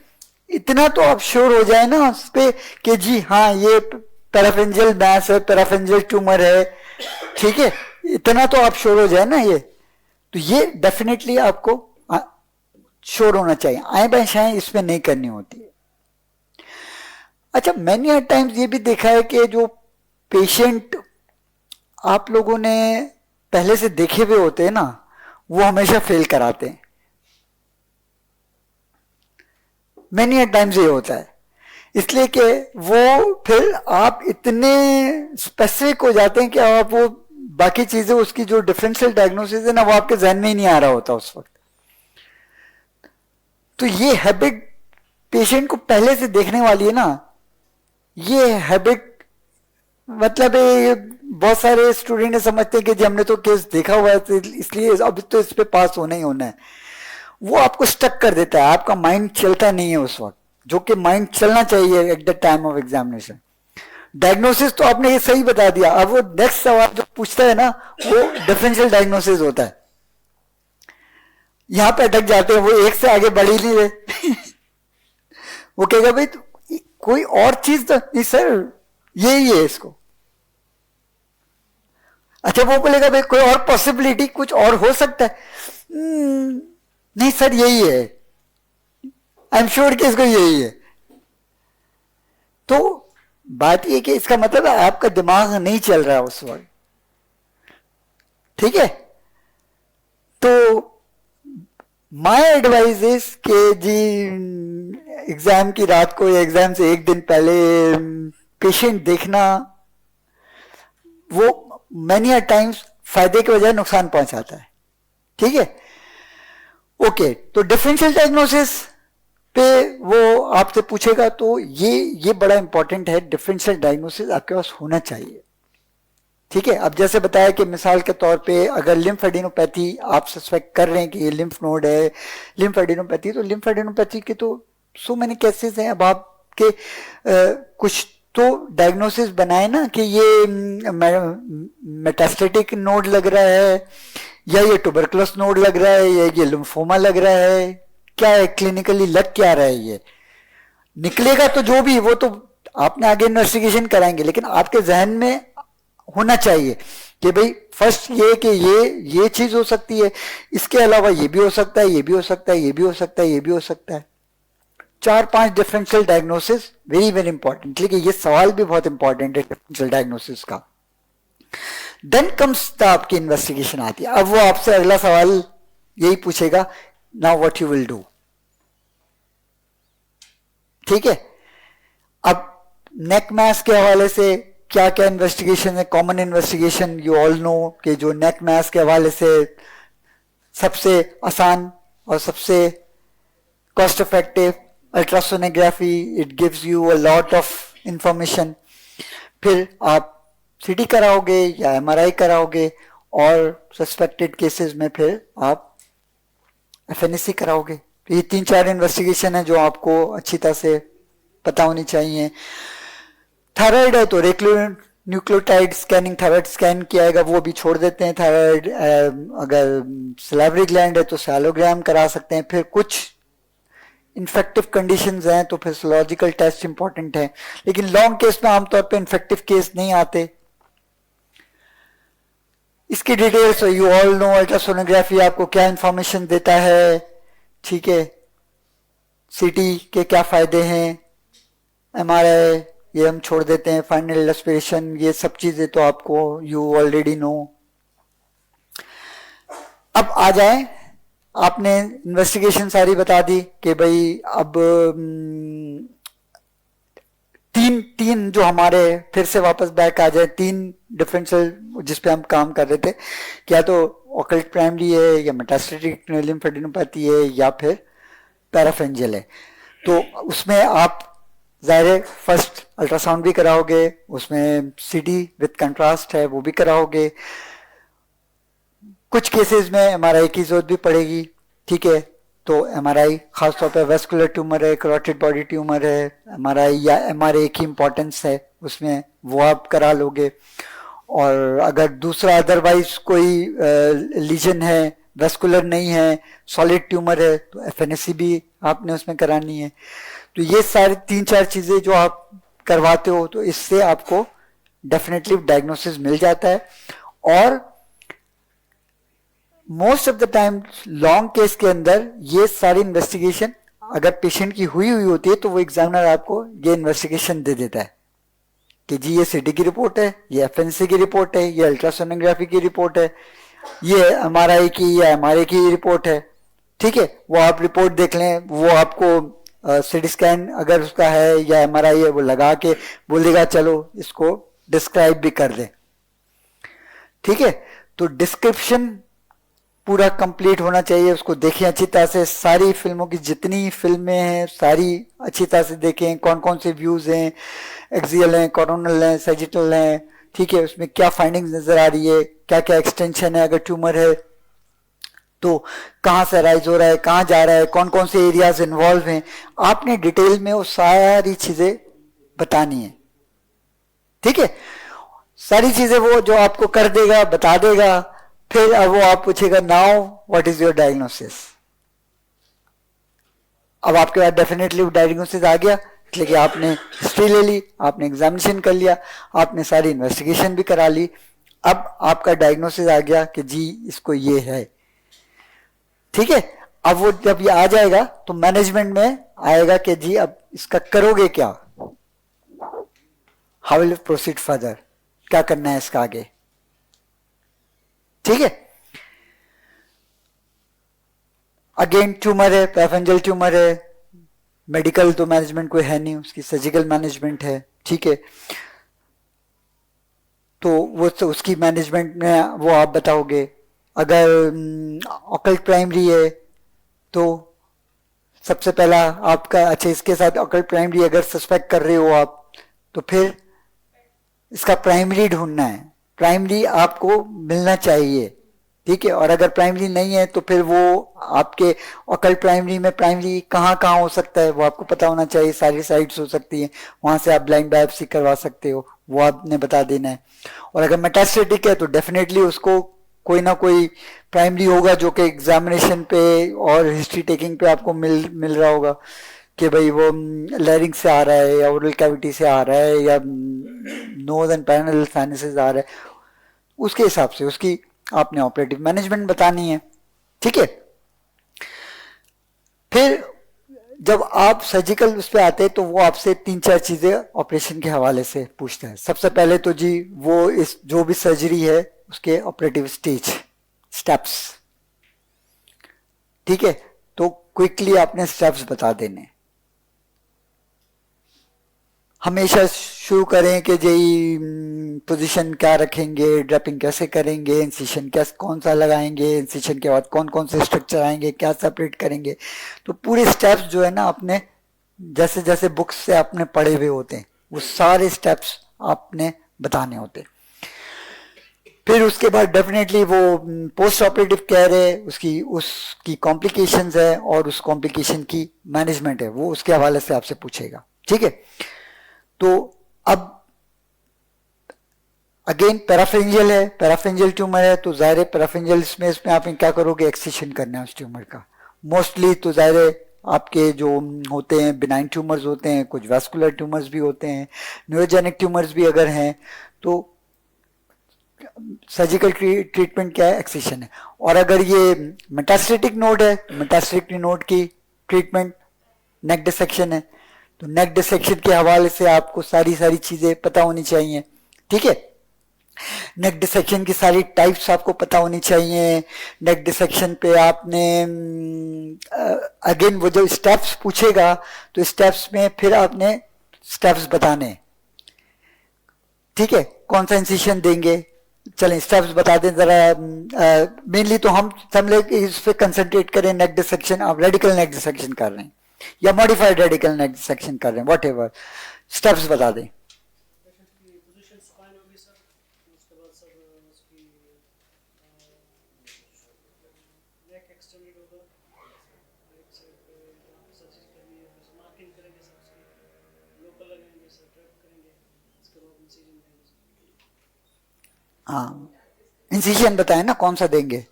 इतना तो आप श्योर हो जाए ना उस पे कि जी हाँ ये पैराफेंजियल मैस है, पैराफेंजियल ट्यूमर है, ठीक है, इतना तो आप श्योर हो जाए ना। ये तो ये डेफिनेटली आपको श्योर होना चाहिए, आए बाएं इसमें नहीं करनी होती है। अच्छा, मैनी टाइम्स ये भी देखा है कि जो पेशेंट आप लोगों ने पहले से देखे हुए होते हैं ना वो हमेशा फेल कराते हैं। मैनी टाइम्स ये होता है, इसलिए कि वो फिर आप इतने स्पेसिफिक हो जाते हैं कि आप वो बाकी चीजें उसकी जो डिफरेंशियल डायग्नोसिस है ना वो आपके जहन में ही नहीं आ रहा होता उस वक्त। तो ये हैबिट पेशेंट को पहले से देखने वाली है ना, ये हैबिट मतलब बहुत सारे स्टूडेंट समझते हैं कि जी हमने तो केस देखा हुआ है तो इसलिए अब तो इस पे पास होना ही होना है। वो आपको स्टक कर देता है, आपका माइंड चलता नहीं है उस वक्त, जो कि माइंड चलना चाहिए at the time of examination. Diagnosis तो आपने ये सही बता दिया, अब वो नेक्स्ट सवाल जो पूछता है ना वो डिफरेंशियल डायग्नोसिस होता है। यहां पे अटक जाते हैं, वो एक से आगे बढ़ ही नहीं रहे वो कहेगा भाई तो कोई और चीज तो नहीं सर, यही है इसको। अच्छा, वो बोलेगा भाई कोई और पॉसिबिलिटी, कुछ और हो सकता है, नहीं सर यही है, आई एम श्योर कि इसको यही है। तो बात ये कि इसका मतलब है आपका दिमाग नहीं चल रहा उस वक्त, ठीक है। तो माय एडवाइस इज के जी एग्जाम की रात को या एग्जाम से एक दिन पहले पेशेंट देखना वो मैनी टाइम्स फायदे के बजाय नुकसान पहुंचाता है, ठीक है। ओके, तो डिफरेंशियल डायग्नोसिस पे वो आपसे पूछेगा, तो ये बड़ा इंपॉर्टेंट है, डिफरेंशियल डायग्नोसिस आपके पास होना चाहिए। ठीक है, अब जैसे बताया कि मिसाल के तौर पे अगर लिम्फेडिनोपैथी आप सस्पेक्ट कर रहे हैं कि ये लिम्फ नोड है, लिम्फेडिनोपैथी, तो लिम्फेडिनोपैथी के तो सो मेनी केसेस हैं। अब आपके कुछ तो डायग्नोसिस बनाए ना कि ये मेटास्टेटिक नोड लग रहा है, या ये ट्यूबरकुलस नोड लग रहा है, या ये लिम्फोमा लग रहा है, क्या है क्लिनिकली लग क्या रहा है, ये निकलेगा तो जो भी वो तो आपने आगे इन्वेस्टिगेशन कराएंगे, लेकिन आपके जहन में होना चाहिए कि भाई फर्स्ट ये कि ये चीज हो सकती है, इसके अलावा ये भी हो सकता है, ये भी हो सकता है, ये भी हो सकता है, ये भी हो सकता है। 4-5 differential diagnosis very very important, लेकिन ये सवाल भी बहुत इंपॉर्टेंट है डिफरेंशियल डायग्नोसिस का। देन कम्स द आपकी इन्वेस्टिगेशन आती है। अब वो आपसे अगला सवाल यही पूछेगा, now what you will do. ठीक है, अब नेक मास के हवाले से क्या क्या इन्वेस्टिगेशन है, common investigation you all know कि जो नेक मास के हवाले से सबसे आसान और सबसे cost effective ultrasonography, it gives you a lot of information. फिर आप सीटी कराओगे या एमआरआई कराओगे, और सस्पेक्टेड केसेस में फिर आप एफएनएसी कराओगे। तो ये 3-4 इन्वेस्टिगेशन है जो आपको अच्छी तरह से पता होनी चाहिए। थायराइड है तो regular nucleotide scanning, thyroid scan किया जाएगा, वो भी छोड़ देते हैं। थायराइड अगर सैलिवरी ग्लैंड है तो सैलोग्राम करा सकते हैं। फिर कुछ इन्फेक्टिव कंडीशंस हैं तो फिजियोलॉजिकल टेस्ट इंपॉर्टेंट है, लेकिन लॉन्ग केस में आमतौर पे इन्फेक्टिव केस नहीं आते। इसकी details you all know, ultrasonography आपको क्या इंफॉर्मेशन देता है, ठीक है, सीटी के क्या फायदे हैं, एमआरआई ये हम छोड़ देते हैं, फाइनल एस्पिरेशन, ये सब चीजें तो आपको यू ऑलरेडी नो। अब आ जाए, आपने इन्वेस्टिगेशन सारी बता दी कि भाई अब तीन जो हमारे फिर से वापस बैक आ जाए, 3 डिफरेंशियल जिस पे हम काम कर रहे थे, क्या तो ऑकल्ट प्राइमरी है, या मेटास्टेटिक लिम्फेडिनोपैथी है, या फिर पैराफेंजियल है। तो उसमें आप ज़ाहिर फर्स्ट अल्ट्रासाउंड भी कराओगे, उसमें सीटी विद कंट्रास्ट है वो भी कराओगे। कुछ केसेस में एमआरआई की जरूरत भी पड़ेगी, ठीक है, तो एमआरआई खासतौर पर वेस्कुलर ट्यूमर है, कैरोटिड बॉडी ट्यूमर है, एमआरआई या एमआरआई की इंपॉर्टेंस है उसमें, वो आप करा लोगे। और अगर दूसरा अदरवाइज कोई लीजन है, वेस्कुलर नहीं है, सॉलिड ट्यूमर है, तो एफएनएसी भी आपने उसमें करानी है। तो ये सारी 3-4 चीजें जो आप करवाते हो, तो इससे आपको डेफिनेटली डायग्नोसिस मिल जाता है। और most of the time long case के अंदर ये सारी इन्वेस्टिगेशन अगर पेशेंट की हुई होती है, तो वो एग्जामिनर आपको ये इन्वेस्टिगेशन दे देता है कि जी ये सीटी की रिपोर्ट है, ये एफएनसी की रिपोर्ट है, ये अल्ट्रासोनोग्राफी की रिपोर्ट है, ये एमआरआई की या एमआरआई की रिपोर्ट है। ठीक है, वो आप रिपोर्ट देख लें, वो आपको सीटी स्कैन अगर उसका है या एमआरआई है वो लगा के बोल देगा चलो इसको डिस्क्राइब भी कर दे। ठीक है, तो डिस्क्रिप्शन पूरा कंप्लीट होना चाहिए, उसको देखें अच्छी तरह से, सारी फिल्मों की जितनी फिल्में हैं सारी अच्छी तरह से देखें, कौन कौन से व्यूज हैं, एक्सियल हैं, कोरोनल हैं, सैजिटल हैं, ठीक है, उसमें क्या फाइंडिंग्स नजर आ रही है, क्या क्या एक्सटेंशन है, अगर ट्यूमर है तो कहाँ से राइज हो रहा है, कहाँ जा रहा है, कौन कौन से एरियाज इन्वॉल्व हैं, आपने डिटेल में वो सारी चीजें बतानी है। ठीक है, सारी चीजें वो जो आपको कर देगा, बता देगा। फिर अब वो आप पूछेगा now what is your diagnosis. अब आपके पास डेफिनेटली डायग्नोसिस आ गया, इसलिए कि आपने हिस्ट्री ले ली, आपने एग्जामिनेशन कर लिया, आपने सारी इन्वेस्टिगेशन भी करा ली। अब आपका डायग्नोसिस आ गया कि जी इसको ये है। ठीक है, अब वो जब ये आ जाएगा तो मैनेजमेंट में आएगा कि जी अब इसका करोगे क्या, हाउ विल प्रोसीड फर्दर, क्या करना है इसका आगे। ठीक है, अगेन ट्यूमर है, पैराफेंजियल ट्यूमर है, मेडिकल तो मैनेजमेंट कोई है नहीं, उसकी सर्जिकल मैनेजमेंट है। ठीक है, तो वो तो उसकी मैनेजमेंट में वो आप बताओगे। अगर ऑकल्ट प्राइमरी है तो सबसे पहला आपका, अच्छा इसके साथ अकल्ट प्राइमरी अगर सस्पेक्ट कर रहे हो आप, तो फिर इसका प्राइमरी ढूंढना है, प्राइमरी आपको मिलना चाहिए, ठीक है। और अगर प्राइमरी नहीं है तो फिर वो आपके अकल्ट प्राइमरी में प्राइमरी कहाँ कहाँ हो सकता है वो आपको पता होना चाहिए, सारी साइट्स हो सकती हैं, वहां से आप ब्लाइंड बायोप्सी करवा सकते हो, वो आपने बता देना है। और अगर मेटास्टेटिक है तो डेफिनेटली उसको कोई ना कोई प्राइमरी होगा जो कि एग्जामिनेशन पे और हिस्ट्री टेकिंग पे आपको मिल रहा होगा कि भाई वो लैरिंग से आ रहा है या ओरल कैविटी से आ रहा है या नोज एंड पैरल साइनसेस आ रहा है, उसके हिसाब से उसकी आपने ऑपरेटिव मैनेजमेंट बतानी है, ठीक है। फिर जब आप सर्जिकल उस पर आते हैं तो वो आपसे 3-4 चीजें ऑपरेशन के हवाले से पूछता है। सबसे पहले तो जी वो इस जो भी सर्जरी है उसके ऑपरेटिव स्टेप्स, ठीक है। तो क्विकली आपने स्टेप्स बता देने। हमेशा शुरू करें कि जी पोजीशन क्या रखेंगे, ड्रैपिंग कैसे करेंगे, इंसिशन कैसे कौन सा लगाएंगे, इंसिशन के बाद कौन कौन से स्ट्रक्चर आएंगे, क्या सेपरेट करेंगे। तो पूरे स्टेप्स जो है ना आपने जैसे जैसे बुक्स से आपने पढ़े हुए होते हैं वो सारे स्टेप्स आपने बताने होते हैं। फिर उसके बाद डेफिनेटली वो पोस्ट ऑपरेटिव केयर है, उसकी कॉम्प्लिकेशंस है और उस कॉम्प्लिकेशन की मैनेजमेंट है, वो उसके हवाले से आपसे पूछेगा, ठीक है। तो अब अगेन पैराफेरिंजियल है, पैराफेरिंजियल ट्यूमर है तो जाहिर है पैराफेरिंजियल में इसमें आप क्या करोगे, एक्सिशन करना है उस ट्यूमर का। मोस्टली तो जाहिर है आपके जो होते हैं बिनाइन ट्यूमर्स होते हैं, कुछ वैस्कुलर ट्यूमर्स भी होते हैं, न्यूरोजेनिक ट्यूमर्स भी अगर हैं तो सर्जिकल ट्रीटमेंट क्या है, एक्सिशन है। और अगर ये मेटास्टेटिक नोड है, मेटास्टेटिक नोड की ट्रीटमेंट नेक डिसेक्शन है, तो नेक डिसेक्शन के हवाले से आपको सारी चीजें पता होनी चाहिए, ठीक है। नेक डिसेक्शन की सारी टाइप्स आपको पता होनी चाहिए। नेक डिसेक्शन पे आपने अगेन वो जो स्टेप्स पूछेगा तो स्टेप्स में फिर आपने स्टेप्स बताने, ठीक है। कौन सा इंसिशन देंगे, चलें स्टेप्स बता दें जरा। मेनली तो हम लोग इस पे कंसंट्रेट करें, नेक डिसेक्शन आप रेडिकल नेक डिसेक्शन कर रहे हैं या मॉडिफाइड रेडिकल नेक डिसेक्शन कर रहे हैं, वॉट एवर, स्टेप्स बता दें। पोजीशन स्पाइन होगी सर, उसके बाद सर उसकी नेक एक्सटेंडेड होगा, एक साइड पे सर्जरी करनी है, मार्किंग करेंगे सर, उसकी लोकल लगाएंगे सर, ट्रैप करेंगे, इसके बाद इंसिजन देंगे सर। हाँ इंसिजन बताएं ना कौन सा देंगे,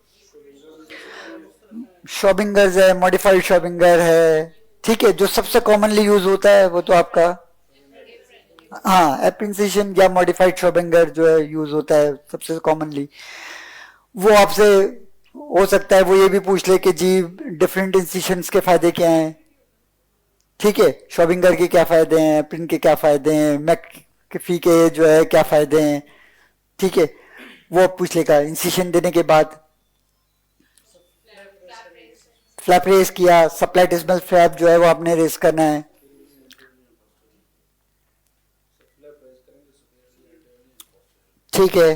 शॉबिंगर्स है, मॉडिफाइड शॉबिंगर है, ठीक है। जो सबसे कॉमनली यूज होता है वो तो आपका हाँ एप इंसिजन या मॉडिफाइड शॉबिंगर जो है यूज होता है सबसे कॉमनली। वो आपसे हो सकता है वो ये भी पूछ ले कि जी डिफरेंट इंसिजन्स के फायदे क्या हैं, ठीक है। शॉबिंगर के क्या फायदे हैं, प्रिंट के क्या फायदे हैं, मैकफी के जो है क्या फायदे हैं, ठीक है। वो पूछ लेगा इंसिजन देने के बाद। फ्लैप रेस किया, सप्लाइटिस्मल फ्लैप जो है वो आपने रेस करना है, ठीक है।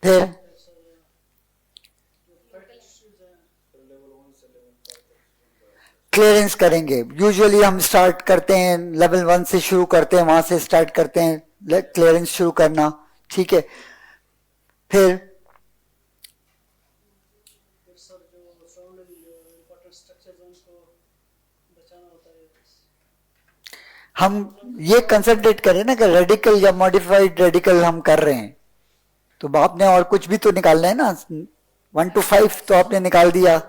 फिर क्लियरेंस करेंगे। यूजुअली हम स्टार्ट करते हैं लेवल 1 से शुरू करते हैं, वहां से स्टार्ट करते हैं क्लियरेंस शुरू करना, ठीक है। फिर सर जो सराउंडिंग इंपॉर्टेंट स्ट्रक्चर्स हैं उनको बचाना होता है। हम ये कंसंट्रेट करें ना कि रेडिकल या मॉडिफाइड रेडिकल हम कर रहे हैं तो आपने और कुछ भी तो निकालना है ना, 1 to 5 तो आपने निकाल दिया।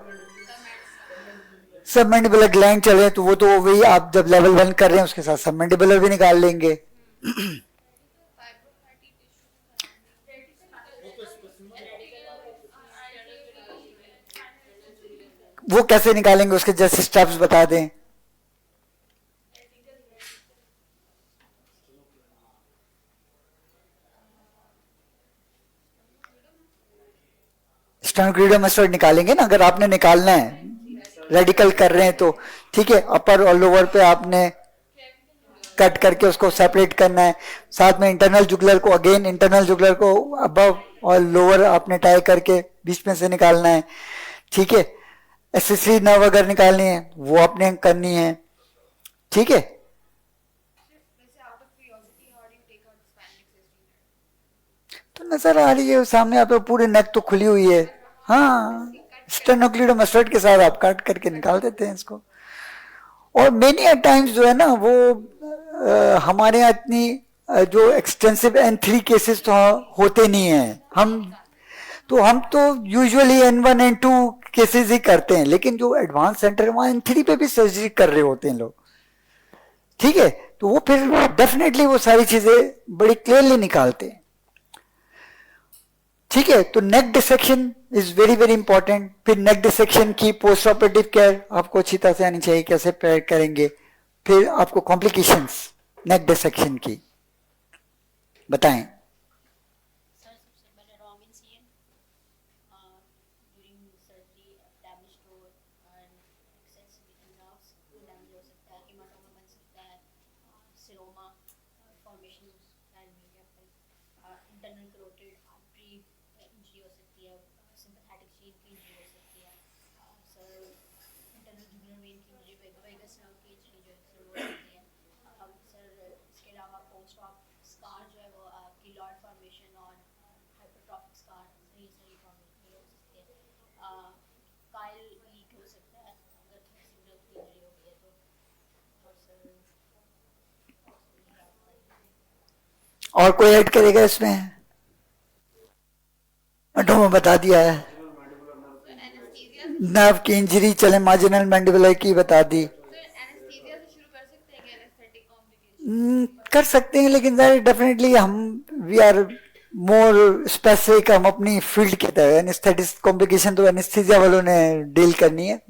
सबमैंडिबुलर ग्लैंड चले तो वो तो वही आप जब लेवल 1 कर रहे हैं उसके साथ सबमैंडिबुलर भी निकाल लेंगे। वो कैसे निकालेंगे उसके जैसे स्टेप्स बता दें। स्टेनोक्लीडोमास्टोइड निकालेंगे ना, अगर आपने निकालना है रेडिकल कर रहे हैं तो, ठीक है। अपर और लोअर पे आपने कट करके उसको सेपरेट करना है, साथ में इंटरनल जुगलर को अगेन इंटरनल जुगलर को अबव और लोअर आपने टाई करके बीच में से निकालना है, ठीक है। एक्सेसरी नर्व अगर निकालनी है वो आपने करनी है, ठीक है। वैसे out of curiosity, how do you take out the spinal accessory nerve? तो नजर आ रही है सामने आप, पूरी नेक तो खुली हुई है, हाँ, स्टेनोक्लीडोमास्टोइड के साथ आप काट करके निकाल देते हैं इसको। और मेनी टाइम्स जो है ना वो हमारे यहाँ इतनी जो एक्सटेंसिव N3 केसेस तो होते नहीं हैं, हम तो यूजुअली N1 N2 केसेस ही करते हैं, लेकिन जो एडवांस सेंटर है वहाँ N3 पे भी सर्जरी कर रहे होते हैं लोग, ठीक है। तो वो फिर डेफिनेटली वो सारी चीजें बड़ी क्लियरली निकालते हैं, ठीक है। तो neck dissection is very very important. फिर नेक डिसेक्शन की पोस्ट ऑपरेटिव केयर आपको अच्छी तरह से आनी चाहिए, कैसे प्रेयर करेंगे। फिर आपको कॉम्प्लिकेशंस नेक डिसेक्शन की बताएं। सर सबसे पहले wrong incision during surgery, damage to and excessive nerves damage हो सकता है, हेमाटोमा बन सकता है, सिरोमा फॉर्मेशन एंड मीडिया पर इंटरनल करोटिड आर्टरी इंजरी हो सकती है, सिंपैथेटिक चेन की इंजरी हो सकती है, सर इंटरनल जुगुलर वेन की इंजरी, वेगस नर्व की इंजरी जो है सर वो होती है। सर इसके अलावा पोस्ट ऑप स्कार जो है वो आपकी लॉर्ड फॉर्मेशन और हाइपरट्रॉफिक स्कार ये सारी प्रॉब्लम हो सकती है। काइल लीक हो सकता है अगर सिग्नल की इंजरी हो गई है तो। और सर और कोई ऐड करेगा इसमें? मैं बता दिया है, नर्व की इंजरी चले, मार्जिनल मैंडिबुलर की बता दी। एनेस्थीसिया से शुरू कर सकते हैं क्या एनेस्थेटिक कॉम्प्लिकेशन? कर सकते हैं, लेकिन डेफिनेटली हम वी आर मोर स्पेसिफिक, हम अपनी फील्ड के तहत एनेस्थेटिक कॉम्प्लिकेशन तो एनेस्थीसिया वालों ने डील करनी है।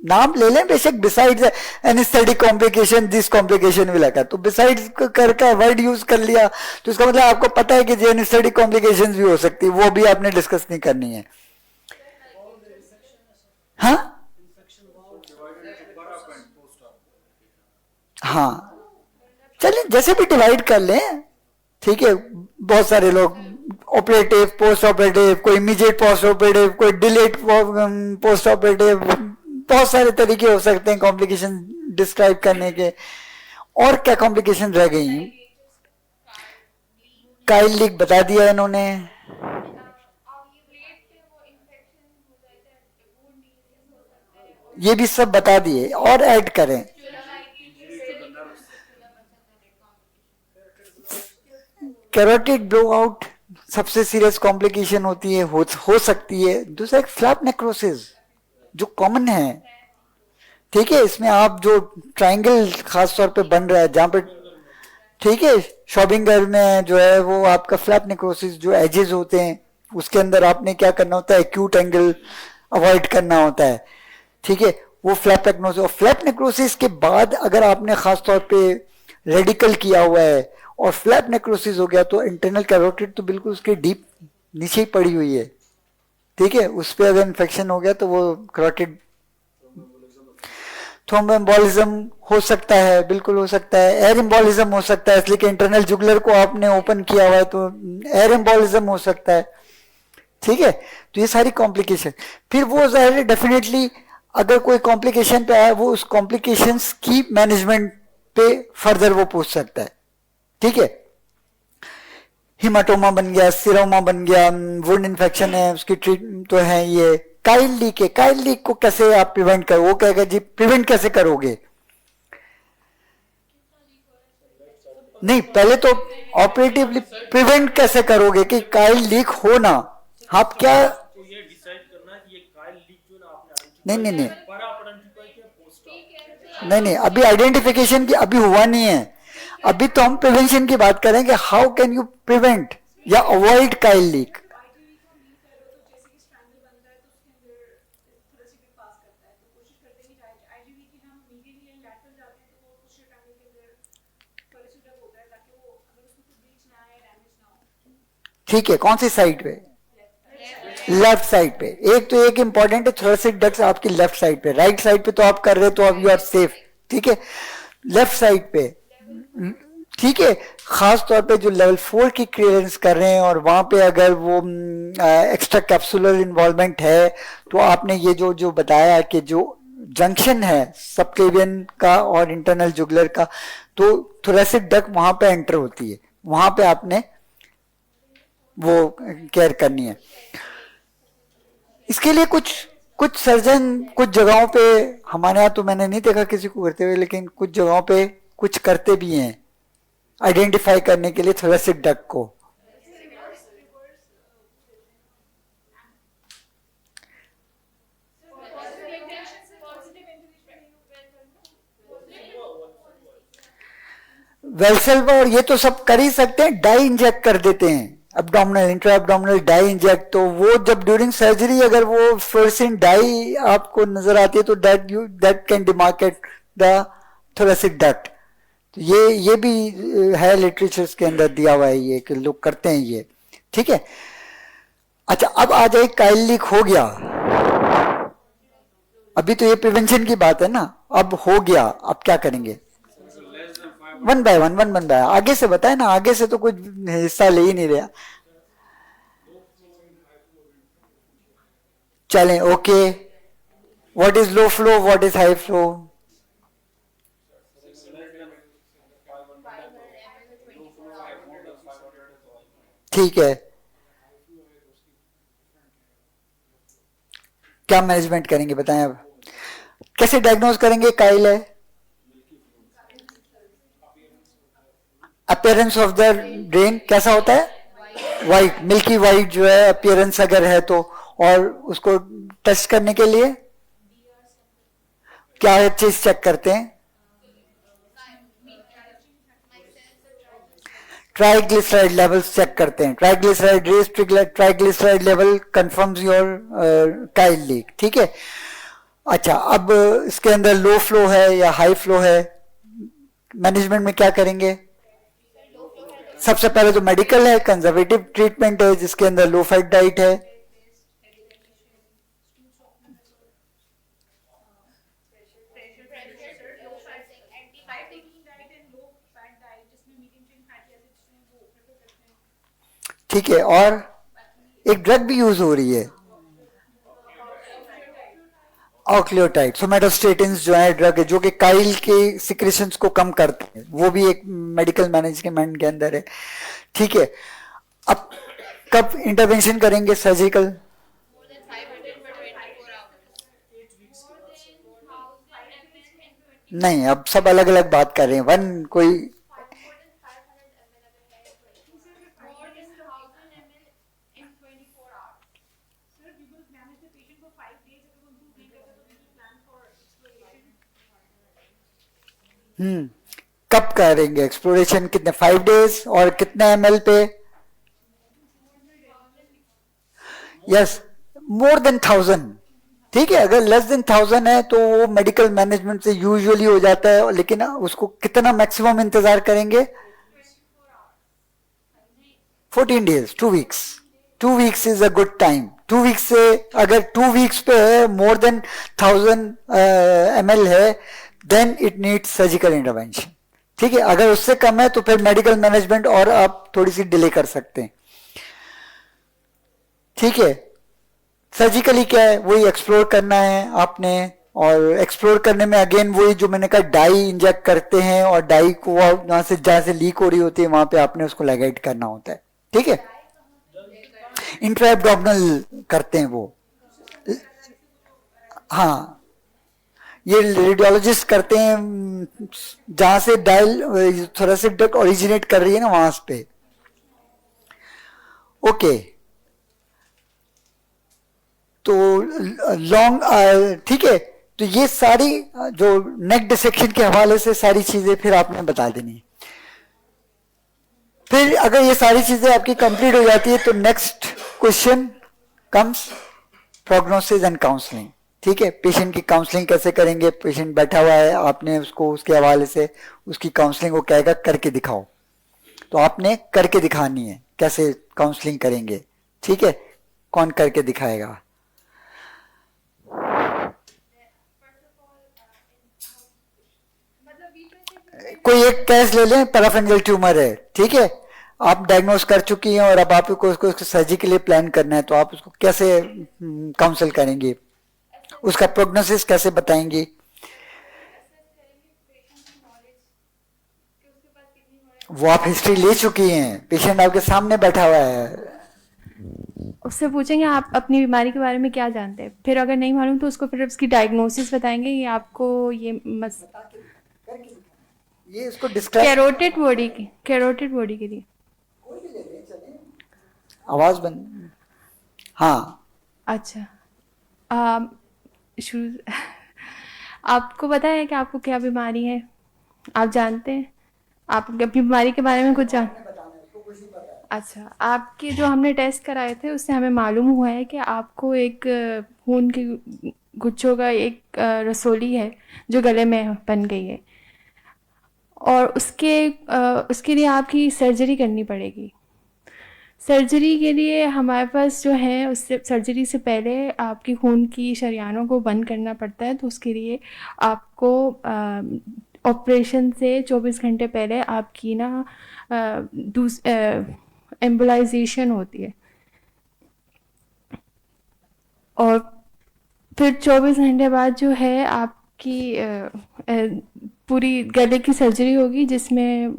नाम ले लें बेशक, besides anaesthetic complication this complication भी लगा, तो बिसाइड्स करके वर्ड यूज कर लिया तो इसका मतलब आपको पता है कि जो एनेस्थेटिक कॉम्प्लिकेशन भी हो सकती है, वो भी आपने डिस्कस नहीं करनी है। हाँ हाँ, चलिए जैसे भी डिवाइड कर लें, ठीक है। बहुत सारे लोग ऑपरेटिव, पोस्ट ऑपरेटिव, कोई इमीडिएट पोस्ट ऑपरेटिव, कोई डिलेड पोस्ट ऑपरेटिव, बहुत सारे तरीके हो सकते हैं कॉम्प्लिकेशन डिस्क्राइब करने के। और क्या कॉम्प्लिकेशन रह गई हैं? काइल लीक बता दिया इन्होंने। ये भी सब बता दिए, और ऐड करें। कैरोटिड ब्लो आउट सबसे सीरियस कॉम्प्लिकेशन होती है, हो सकती है। दूसरा एक फ्लैप नेक्रोसिस जो कॉमन है, ठीक है। इसमें आप जो ट्रायंगल खास तौर पे बन रहा है जहां पे, ठीक है, शॉबिंगर में जो है वो आपका फ्लैप नेक्रोसिस जो एजेस होते हैं उसके अंदर आपने क्या करना होता है, एक्यूट एंगल अवॉइड करना होता है, ठीक है। वो फ्लैप नेक्रोसिस, और फ्लैप नेक्रोसिस के बाद अगर आपने खास तौर पे रेडिकल किया हुआ है और फ्लैप नेक्रोसिस हो गया तो इंटरनल कैरोटिड तो बिल्कुल उसके डीप नीचे ही पड़ी हुई है, ठीक है। उस पर अगर इन्फेक्शन हो गया तो वो कैरोटिड थ्रोम्बोएम्बोलिज्म हो सकता है, बिल्कुल हो सकता है। एयर एम्बोलिज्म हो सकता है, इसलिए कि इंटरनल जुगुलर को आपने ओपन किया हुआ है तो एयर एम्बोलिज्म हो सकता है, ठीक है। तो ये सारी कॉम्प्लिकेशन, फिर वो जाहिर है डेफिनेटली अगर कोई कॉम्प्लिकेशन पे आया वो उस कॉम्प्लिकेशंस की मैनेजमेंट पे फर्दर वो पूछ सकता है, ठीक है। हिमाटोमा बन गया, सिरोमा बन गया, वुंड इन्फेक्शन है, उसकी ट्रीटमेंट तो है। ये काइल लीक है, काइल लीक को कैसे आप प्रिवेंट करो, वो कहेगा जी प्रिवेंट कैसे करोगे? नहीं, पहले तो ऑपरेटिवली प्रिवेंट कैसे करोगे कि काइल लीक हो ना, आप क्या? तो ये डिसाइड करना है कि ये काइल लीक जो ना आपने नहीं नहीं नहीं पर आप आइडेंटिफाई किया पोस्ट ऑप, नहीं नहीं, अभी आइडेंटिफिकेशन की अभी हुआ नहीं है, अभी तो हम प्रिवेंशन की बात करेंगे। हाउ कैन यू प्रिवेंट या अवॉइड काइल लीक? ठीक है, कौन सी साइड पे? लेफ्ट साइड पे। एक तो एक इंपॉर्टेंट है, थोरेसिक डक्ट्स आपकी लेफ्ट साइड पे, राइट साइड पे तो आप कर रहे हो तो अब यू आर सेफ, ठीक है। लेफ्ट साइड पे ठीक है, खास तौर पे जो लेवल 4 की क्लियरेंस कर रहे हैं और वहां पे अगर वो एक्स्ट्रा कैप्सुलर इन्वॉल्वमेंट है, तो आपने ये जो जो बताया कि जो जंक्शन है सबक्लेवियन का और इंटरनल जुगलर का, तो थोरेसिक डक्ट वहां पे एंटर होती है, वहां पे आपने वो केयर करनी है। इसके लिए कुछ कुछ सर्जन कुछ जगहों पे, हमारे यहाँ तो मैंने नहीं देखा किसी को करते हुए, लेकिन कुछ जगहों पे कुछ करते भी हैं आइडेंटिफाई करने के लिए थोरेसिक डक्ट को। वेल्सेल्वा और ये तो सब कर ही सकते हैं, डाई इंजेक्ट कर देते हैं, abdominal intra abdominal die inject. तो वो जब ड्यूरिंग सर्जरी अगर वो फ्लोरेसेंट डाई आपको नजर आती है तो that can demarcate the thoracic duct. तो ये भी है लिटरेचर के अंदर दिया हुआ है ये कि लोग करते हैं ये, ठीक है। अच्छा, अब आ जाए काइल लीक हो गया, अभी तो ये प्रिवेंशन की बात है ना, अब हो गया, अब क्या करेंगे? वन बाय वन आगे से बताए ना, आगे से तो कुछ हिस्सा ले ही नहीं रहा। चलें, okay, what is low flow, what is high flow? ठीक है, क्या मैनेजमेंट करेंगे बताएं अब, कैसे डायग्नोज करेंगे काइल है? अपीयरेंस ऑफ द ड्रेन कैसा होता है? वाइट, मिल्की वाइट जो है अपीयरेंस अगर है तो, और उसको टेस्ट करने के लिए क्या चीज चेक करते हैं? ट्राइग्लिसराइड लेवल्स चेक करते हैं, ट्राइग्लिसराइड रेस, triglyceride level confirms your chyle leak, ठीक है। अच्छा, अब इसके अंदर लो फ्लो है या हाई फ्लो है, मैनेजमेंट में क्या करेंगे? सबसे पहले तो मेडिकल है, कंजर्वेटिव ट्रीटमेंट है जिसके अंदर लो फैट डाइट है, ठीक है। और एक ड्रग भी यूज हो रही है ऑक्लियोटाइड, सोमेटोस्टेटिन्स जो है ड्रग है जो कि काइल के सिक्रेशंस को कम करते हैं, वो भी एक मेडिकल मैनेजमेंट के अंदर है, ठीक है। अब कब इंटरवेंशन करेंगे सर्जिकल? नहीं, अब सब अलग अलग बात कर रहे हैं, वन कोई कब करेंगे एक्सप्लोरेशन, कितने 5 डेज और कितने ml पे? यस, मोर देन 1000, ठीक है। अगर लेस देन 1000 है तो वो मेडिकल मैनेजमेंट से यूजुअली हो जाता है, लेकिन उसको कितना मैक्सिमम इंतजार करेंगे? 14 days, 2 weeks, 2 weeks is a good time. 2 weeks से अगर 2 वीक्स पे है, मोर देन 1000 ml है, then it needs surgical intervention, ठीक है। अगर उससे कम है तो फिर मेडिकल मैनेजमेंट और आप थोड़ी सी डिले कर सकते हैं, ठीक है। सर्जिकली क्या है, वही एक्सप्लोर करना है आपने, और एक्सप्लोर करने में अगेन वही जो मैंने कहा, डाई इंजेक्ट करते हैं और डाई को जहां से लीक हो रही होती है वहां पे आपने उसको लाइगेट करना होता है, ठीक है। इंट्रा एब्डोमिनल करते हैं वो, हाँ, ये रेडियोलॉजिस्ट करते हैं जहां से डायल थोरेसिक डक्ट ओरिजिनेट कर रही है ना वहां पे, ओके। तो लॉन्ग, ठीक है। तो ये सारी जो नेक डिसेक्शन के हवाले से सारी चीजें फिर आपने बता देनी है। फिर अगर ये सारी चीजें आपकी कंप्लीट हो जाती है तो next question comes prognosis and counselling, ठीक है। पेशेंट की काउंसलिंग कैसे करेंगे? पेशेंट बैठा हुआ है, आपने उसको उसके हवाले से उसकी काउंसलिंग वो कहेगा करके दिखाओ, तो आपने करके दिखानी है, कैसे काउंसलिंग करेंगे, ठीक है। कौन करके दिखाएगा? कोई एक केस ले लें, पैराफेरिंजियल ट्यूमर है, ठीक है, आप डायग्नोस कर चुकी हैं और अब आपको उसको सर्जरी के लिए प्लान करना है, तो आप उसको कैसे काउंसल करेंगे, उसका प्रोग्नोसिस कैसे बताएंगे? वो आप हिस्ट्री ले चुकी हैं, पेशेंट आपके सामने बैठा हुआ है, उससे पूछेंगे आप अपनी बीमारी के बारे में क्या जानते हैं, फिर अगर नहीं मालूम तो उसको फिर उसकी डायग्नोसिस बताएंगे, ये आपको ये इसको डिस्क्राइब, कैरोटिड बॉडी के लिए आवाज बंद, हाँ अच्छा शुरू आपको पता है कि आपको क्या बीमारी है, आप जानते हैं, आप अपनी बीमारी के बारे में कुछ जान, अच्छा, आपके जो हमने टेस्ट कराए थे उससे हमें मालूम हुआ है कि आपको एक खून के गुच्छों का एक रसोली है जो गले में बन गई है, और उसके लिए आपकी सर्जरी करनी पड़ेगी। सर्जरी के लिए हमारे पास जो है, उससे सर्जरी से पहले आपकी खून की शरियानों को बंद करना पड़ता है, तो उसके लिए आपको ऑपरेशन से 24 घंटे पहले आपकी ना एम्बोलाइजेशन होती है, और फिर 24 घंटे बाद जो है आपकी पूरी गले की सर्जरी होगी जिसमें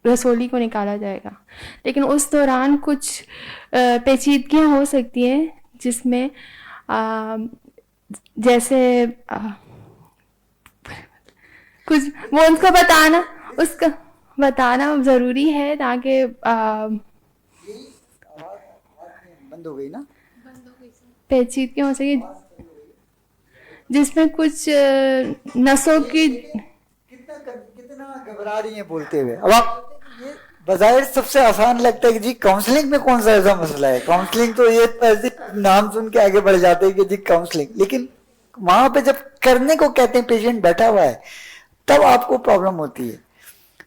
रसोली को निकाला जाएगा। लेकिन उस दौरान कुछ पेचीदगियाँ हो सकती हैं जिसमें जैसे कुछ वो उनको बताना ज़रूरी है ताकि बंद हो गई ना, पेचीदगियाँ हो सके जिसमें कुछ नसों की, कितना घबरा रही हैं बोलते हुए। अब आप ये बजाय सबसे आसान लगता है कि जी काउंसलिंग में कौन सा ऐसा मसला है, काउंसलिंग तो ये ऐसे नाम सुन के आगे बढ़ जाते हैं कि जी काउंसलिंग, लेकिन वहां पे जब करने को कहते हैं पेशेंट बैठा हुआ है तब आपको प्रॉब्लम होती है।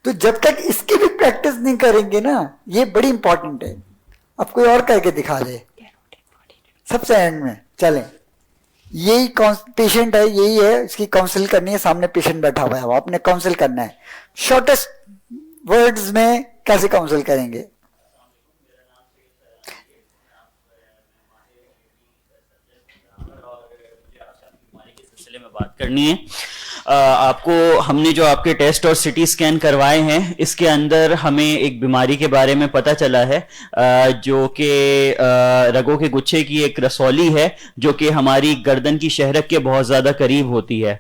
तो जब तक इसकी भी प्रैक्टिस नहीं करेंगे ना, ये बड़ी इंपॉर्टेंट है। अब कोई और करके दिखा दे सबसे एंड में, चलें, यही पेशेंट है, यही है, इसकी काउंसिल करनी है, सामने पेशेंट बैठा हुआ है, आपने काउंसिल करना है, शॉर्टेस्ट वर्ड्स में कैसे काउंसिल करेंगे? में बात करनी है। आपको हमने जो आपके टेस्ट और सिटी स्कैन करवाए हैं, इसके अंदर हमें एक बीमारी के बारे में पता चला है जो कि रगों के गुच्छे की एक रसौली है जो कि हमारी गर्दन की शहरक के बहुत ज़्यादा करीब होती है,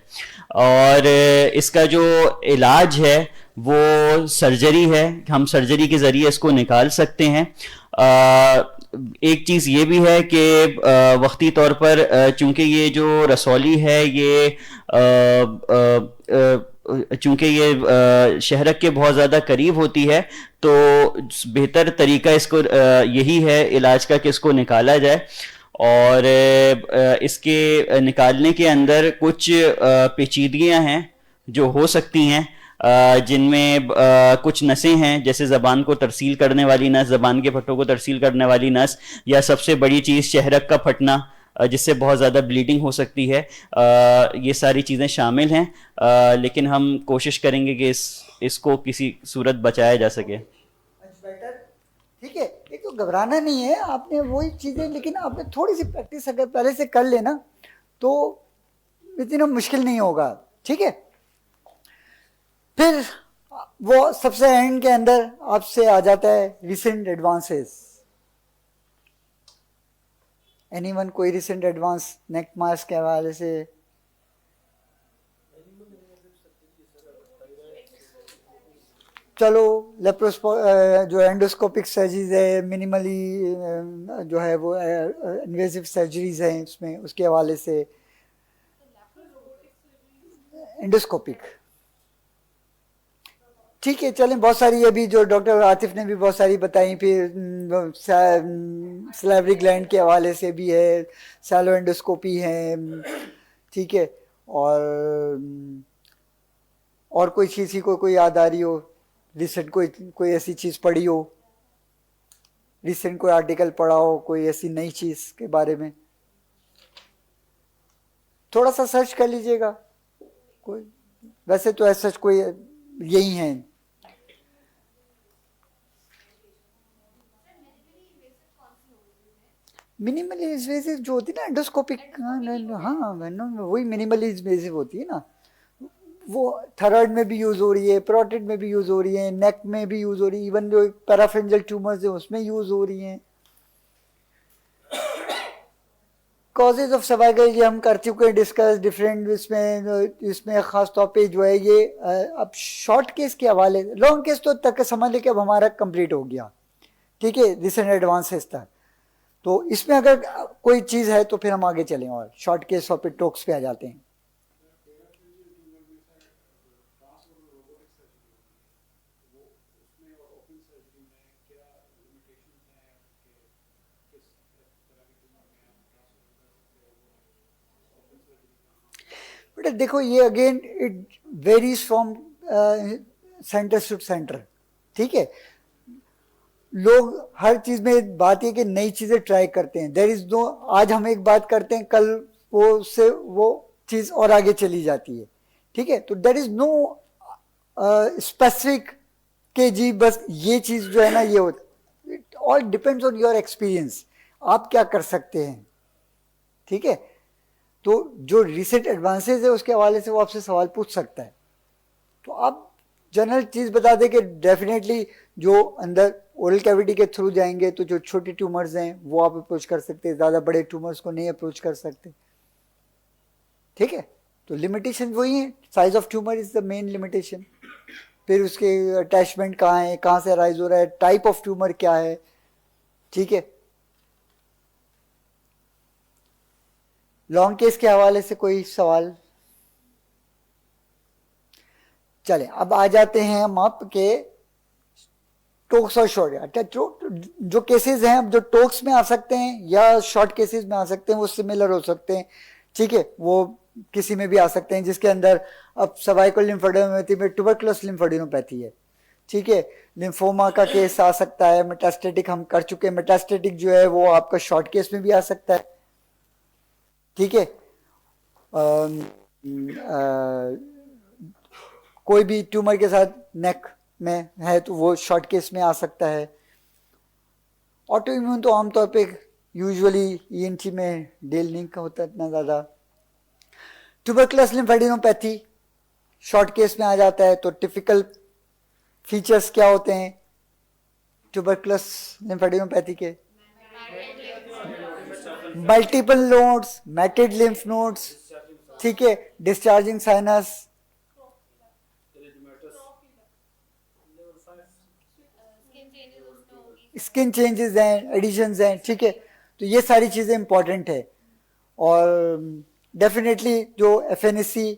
और इसका जो इलाज है वो सर्जरी है। हम सर्जरी के ज़रिए इसको निकाल सकते हैं। एक चीज़ ये भी है कि वक्ती तौर पर चूंकि ये जो रसौली है ये चूंकि ये शहरक के बहुत ज़्यादा करीब होती है, तो बेहतर तरीका इसको यही है इलाज का कि इसको निकाला जाए, और इसके निकालने के अंदर कुछ पेचीदगियां हैं जो हो सकती हैं, जिनमें कुछ नसें हैं, जैसे ज़बान को तरसील करने वाली नस, ज़बान के पट्टों को तरसील करने वाली नस, या सबसे बड़ी चीज़ शहरक का फटना जिससे बहुत ज़्यादा ब्लीडिंग हो सकती है। ये सारी चीज़ें शामिल हैं, लेकिन हम कोशिश करेंगे कि इसको किसी सूरत बचाया जा सके। ठीक है, एक तो घबराना नहीं है, आपने वही चीज़ें, लेकिन आपने थोड़ी सी प्रैक्टिस अगर पहले से कर लेना तो इतना मुश्किल नहीं होगा। ठीक है, फिर वो सबसे एंड के अंदर आपसे आ जाता है रिसेंट एडवांसेस। एनीवन, कोई रिसेंट एडवांस नेक मास्क के हवाले से? चलो, जो एंडोस्कोपिक सर्जरीज है, मिनिमली जो है वो इन्वेसिव सर्जरीज हैं उसमें, उसके हवाले से एंडोस्कोपिक। ठीक है, चलें, बहुत सारी अभी जो डॉक्टर आतिफ ने भी बहुत सारी बताई, फिर सैलिवरी ग्लैंड के हवाले से भी है, सैलो एंडोस्कोपी है। ठीक है, और कोई चीज़ को कोई याद आ रही हो, रिसेंट कोई ऐसी चीज़ पढ़ी हो, रिसेंट कोई आर्टिकल पढ़ा हो, कोई ऐसी नई चीज़ के बारे में, थोड़ा सा सर्च कर लीजिएगा। कोई वैसे तो ऐसा कोई यही हैं। मिनिमल इन्वेसिव जो होती है ना एंडोस्कोपिक, हाँ वही मिनिमल इन्वेसिव होती है ना, वो थायराइड में भी यूज हो रही है, प्रोटेट में भी यूज हो रही है, नेक में भी यूज हो रही है, इवन जो पैराफेंजल ट्यूमर्स है उसमें यूज हो रही हैं। कॉजेज ऑफ सर्वाइकल ये हम कर चुके हैं डिस्कस डिफरेंट, इसमें खास तौर पे जो है ये अब शॉर्ट केस के हवाले, लॉन्ग केस तो तक समझ लें कि अब हमारा कंप्लीट हो गया, ठीक है, रिसेंट एडवांसेस तक। तो इसमें अगर कोई चीज़ है तो फिर हम आगे चलें और शॉर्ट केस और फिर टॉक्स पे आ जाते हैं। बट देखो ये again it varies from centre to centre, ठीक है, लोग हर चीज में बात है कि नई चीजें ट्राई करते हैं, देयर इज नो, आज हम एक बात करते हैं कल वो चीज और आगे चली जाती है, ठीक है, तो देयर इज नो स्पेसिफिक के जी बस ये चीज जो है ना ये होता, it all depends on your experience, आप क्या कर सकते हैं, ठीक है। तो जो रिसेंट एडवांसेस है उसके हवाले से वो आपसे सवाल पूछ सकता है, तो आप जनरल चीज बता दें कि डेफिनेटली जो अंदर ओरल कैविटी के थ्रू जाएंगे तो जो छोटे ट्यूमर्स हैं वो आप अप्रोच कर सकते हैं, ज़्यादा बड़े ट्यूमर्स को नहीं अप्रोच कर सकते, ठीक है। तो लिमिटेशन वही है, size of tumour is the main limitation, फिर उसके अटैचमेंट कहाँ है, कहाँ से राइज हो रहा है, टाइप ऑफ ट्यूमर क्या है, ठीक है। लॉन्ग केस के हवाले से कोई सवाल? चले अब आ जाते हैं हम आपके टोक्स और शॉर्ट, जो केसेस हैं अब जो टोक्स में आ सकते हैं या शॉर्ट केसेस में आ सकते हैं वो सिमिलर हो सकते हैं, ठीक है, वो किसी में भी आ सकते हैं जिसके अंदर अब सर्वाइकल लिम्फोडेनोपैथी में ट्यूबरकुलस लिम्फोडेनोपैथी है, ठीक है, लिम्फोमा का केस आ सकता है, मेटास्टेटिक हम कर चुके हैं, मेटास्टेटिक जो है वो आपका शॉर्ट केस में भी आ सकता है, ठीक है, कोई भी ट्यूमर के साथ नेक में है तो वो शॉर्ट केस में आ सकता है। ऑटो इम्यून तो आमतौर पे यूजुअली ईएनटी में डील नहीं होता इतना ज़्यादा। ट्यूबरकुलस लिम्फोडेनोपैथी शॉर्ट केस में आ जाता है, तो टिपिकल फीचर्स क्या होते हैं ट्यूबरकुलस लिम्फोडेनोपैथी के? Multiple nodes, matted lymph nodes, ठीक है, डिस्चार्जिंग साइनस, स्किन चेंजेस हैं, एडिशंस हैं, ठीक है, तो ये सारी चीज़ें इंपॉर्टेंट है। और डेफिनेटली जो एफएनएससी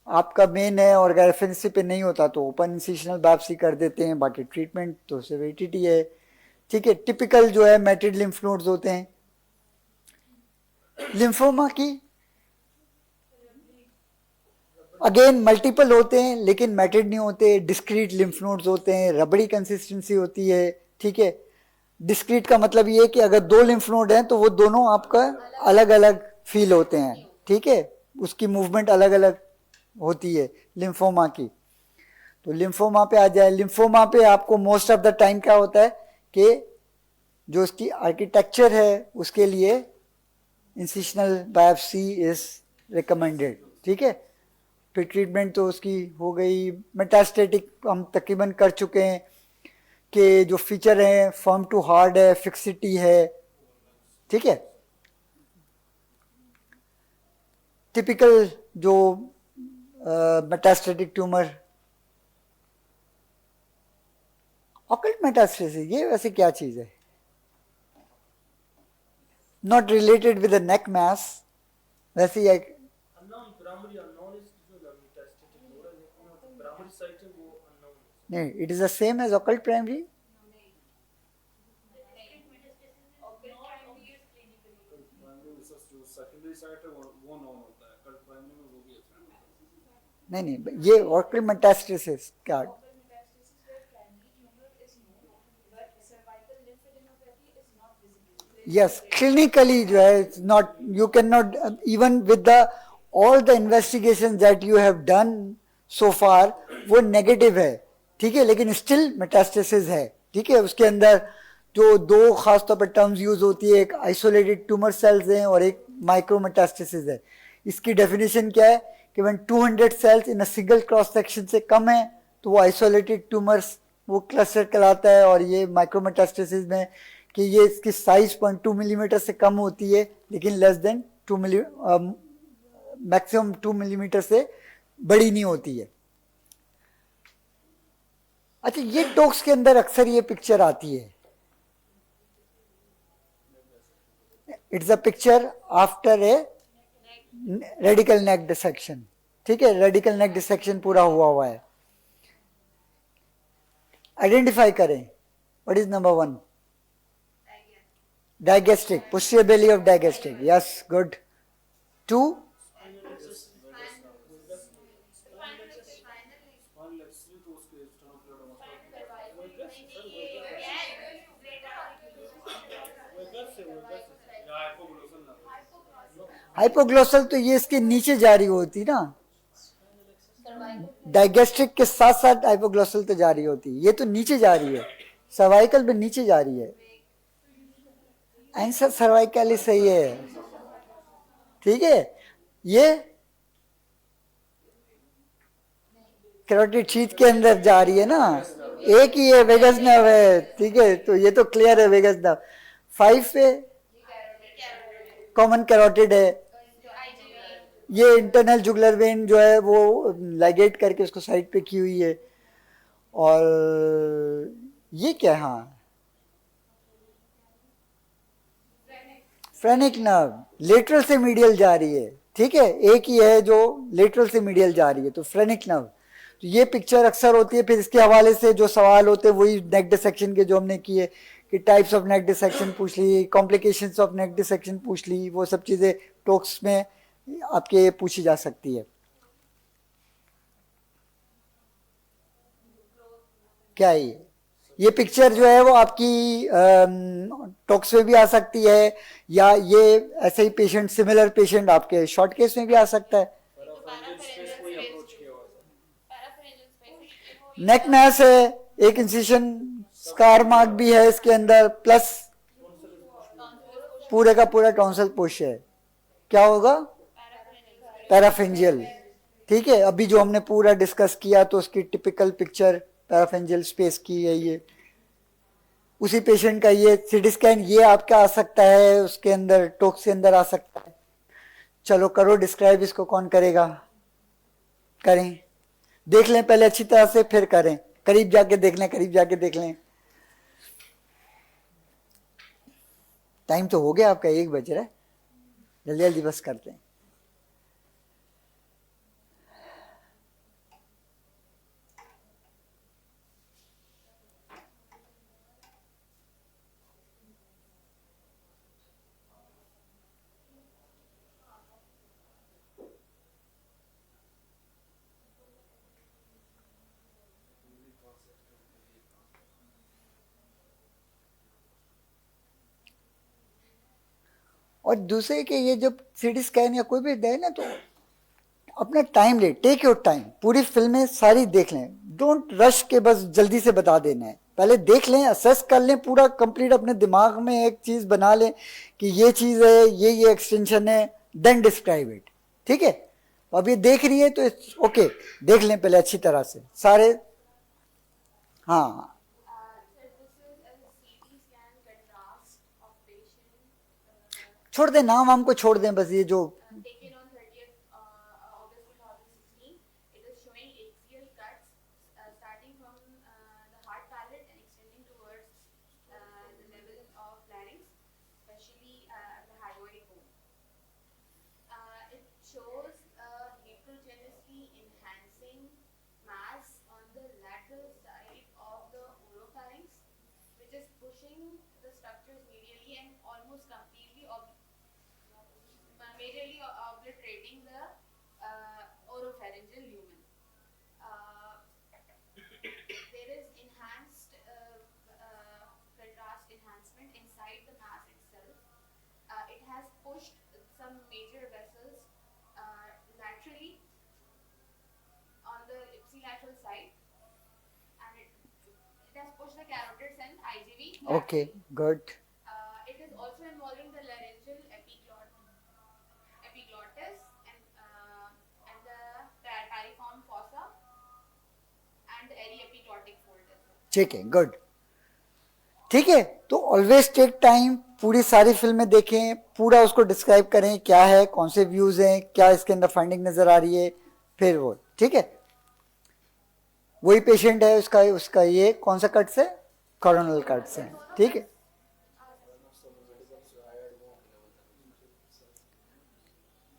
आपका मेन है, और अगर एफएनएससी पे नहीं होता तो ओपन इंसिशनल बायोप्सी कर देते हैं, बाकी ट्रीटमेंट तो सेवेरिटी है, ठीक है। टिपिकल जो है मैटेड लिम्फ नोड्स होते हैं। लिम्फोमा की अगेन मल्टीपल होते हैं लेकिन मैटेड नहीं होते, डिस्क्रीट लिम्फ नोड्स होते हैं, रबड़ी कंसिस्टेंसी होती है, ठीक है। डिस्क्रीट का मतलब ये है कि अगर दो लिम्फ नोड हैं तो वो दोनों आपका अलग अलग फील होते हैं, ठीक है, उसकी मूवमेंट अलग अलग होती है लिम्फोमा की। तो लिम्फोमा पे आ जाए, लिम्फोमा पे आपको मोस्ट ऑफ द टाइम क्या होता है कि जो उसकी आर्किटेक्चर है उसके लिए इंसिशनल बायोप्सी इज रिकमेंडेड, ठीक है। फिर ट्रीटमेंट तो उसकी हो गई। मेटास्टेटिक हम तकरीबन कर चुके हैं कि जो फीचर है फर्म टू हार्ड है, फिक्सिटी है, ठीक है। टिपिकल जो मेटास्टेटिक ट्यूमर, ऑकल्ट मेटास्टेसिस, ये वैसे क्या चीज है? Not related with the neck mass, वैसे ही अननोन प्राइमरी अननोन इज जो मेटास्टेटिक हो रहा है, लेकिन प्राइमरी साइट है वो अननोन है। नहीं, it is the same as occult primary. नहीं, ये ऑकल्ट मेटास्टेसिस क्या? Yes, clinically जो है it's not, you cannot even with the all the investigations that you have done so far, वो नेगेटिव है, ठीक है, लेकिन स्टिल मेटास्टेसिस है, ठीक है। उसके अंदर जो दो खास तौर पर टर्म्स यूज होती है, एक आइसोलेटेड ट्यूमर सेल्स हैं और एक माइक्रोमेटास्टेसिस है। इसकी डेफिनेशन क्या है कि when 200 cells in a single cross section से कम है तो वो आइसोलेटेड ट्यूमर्स वो क्लस्टर कहलाता है, और ये माइक्रोमेटास्टेसिस में कि ये इसकी साइज 0.2 मिलीमीटर से कम होती है, लेकिन लेस देन 2 मैक्सिमम 2 मिलीमीटर से बड़ी नहीं होती है। अच्छा, ये टॉक्स के अंदर अक्सर ये पिक्चर आती है, it's a picture after a radical neck dissection, ठीक है, रेडिकल नेक डिसेक्शन पूरा हुआ है। आइडेंटिफाई करें, what is number 1? Digastric, posterior belly of digastric, yes, good. 2, hypoglossal तो ये इसके नीचे जा रही होती ना, डाइगेस्ट्रिक के साथ साथ हाइपोग्लोसल तो जा रही होती, ये तो नीचे जा रही है, सर्वाइकल में नीचे जा रही है। आंसर सर्वाइकल ही सही है, ठीक है। ये कैरोटिड शीथ के अंदर जा रही है ना, एक ही है, वेगस नर्व है, ठीक है, तो ये तो क्लियर है, वेगस नर्व। 5 पे कॉमन कैरोटिड है, ये इंटरनल जुगुलर वेन जो है वो लाइगेट करके उसको साइड पे की हुई है, और ये क्या है, हाँ, फ्रेनिक नर्व लेटरल से मीडियल जा रही है, ठीक है, एक ही है जो लेटरल से मीडियल जा रही है, तो फ्रेनिक नर्व। तो ये पिक्चर अक्सर होती है। फिर इसके हवाले से जो सवाल होते हैं वही नेक डिसेक्शन के जो हमने किए कि टाइप्स ऑफ नेक डिसेक्शन पूछ ली, कॉम्प्लिकेशंस ऑफ नेक डिसेक्शन पूछ ली, वो सब चीज़ें टॉक्स में आपके पूछी जा सकती है। क्या है ये पिक्चर जो है वो आपकी टॉक्स में भी आ सकती है, या ये ऐसे ही पेशेंट, सिमिलर पेशेंट आपके शॉर्ट केस में भी आ सकता है। नेक मैस है, एक इंसिशन स्कार मार्क भी है इसके अंदर, प्लस पूरे का पूरा टॉन्सिल पुश है। क्या होगा? पैराफेंजियल, ठीक है। अभी जो हमने पूरा डिस्कस किया तो उसकी टिपिकल पिक्चर पैराफेंजियल स्पेस की है, ये उसी पेशेंट का ये सीटी स्कैन ये आपका आ सकता है, उसके अंदर टॉक्स के अंदर आ सकता है। चलो करो डिस्क्राइब, इसको कौन करेगा? करें, देख लें पहले अच्छी तरह से, फिर करें, करीब जाके देख लें, करीब जाके देख लें। टाइम तो हो गया आपका, 1 बज रहा है, जल्दी जल्दी बस करते हैं। और दूसरे के ये जब सीटी स्कैन या कोई भी दे ना तो अपना टाइम ले, टेक योर टाइम, पूरी फिल्में सारी देख लें, डोंट रश के बस जल्दी से बता देना है। पहले देख लें, असेस कर लें पूरा कंप्लीट, अपने दिमाग में एक चीज़ बना लें कि ये चीज़ है, ये एक्सटेंशन है, देन डिस्क्राइब इट, ठीक है। अब ये देख रही है तो ओके, देख लें पहले अच्छी तरह से सारे। हाँ, छोड़ दें नाम, हमको छोड़ दें बस, ये जो taken on 30th August 2016. It is showing axial cuts starting from the heart palate and extending towards the level of larynx, especially the hyoid bone. It shows heterogeneously enhancing mass on the lateral side of the oropharynx, which is pushing the structures medially and almost completely majorly obliterating the oropharyngeal lumen. There is enhanced contrast enhancement inside the mass itself. It has pushed some major vessels laterally on the lateral side, and it has pushed the carotids and IGV. Okay, good. It is also involving the laryngeal epiglottis and the piriform fossa and the ariepiglottic fold as well. ठीक है, good. ठीक है, तो always take time, पूरी सारी फिल्में देखें, पूरा उसको डिस्क्राइब करें क्या है, कौन से व्यूज हैं, क्या इसके अंदर फाइंडिंग नजर आ रही है, फिर वो. ठीक है, वही पेशेंट है, उसका उसका ये कौन सा कट्स है, कोरोनल कट्स है. ठीक है,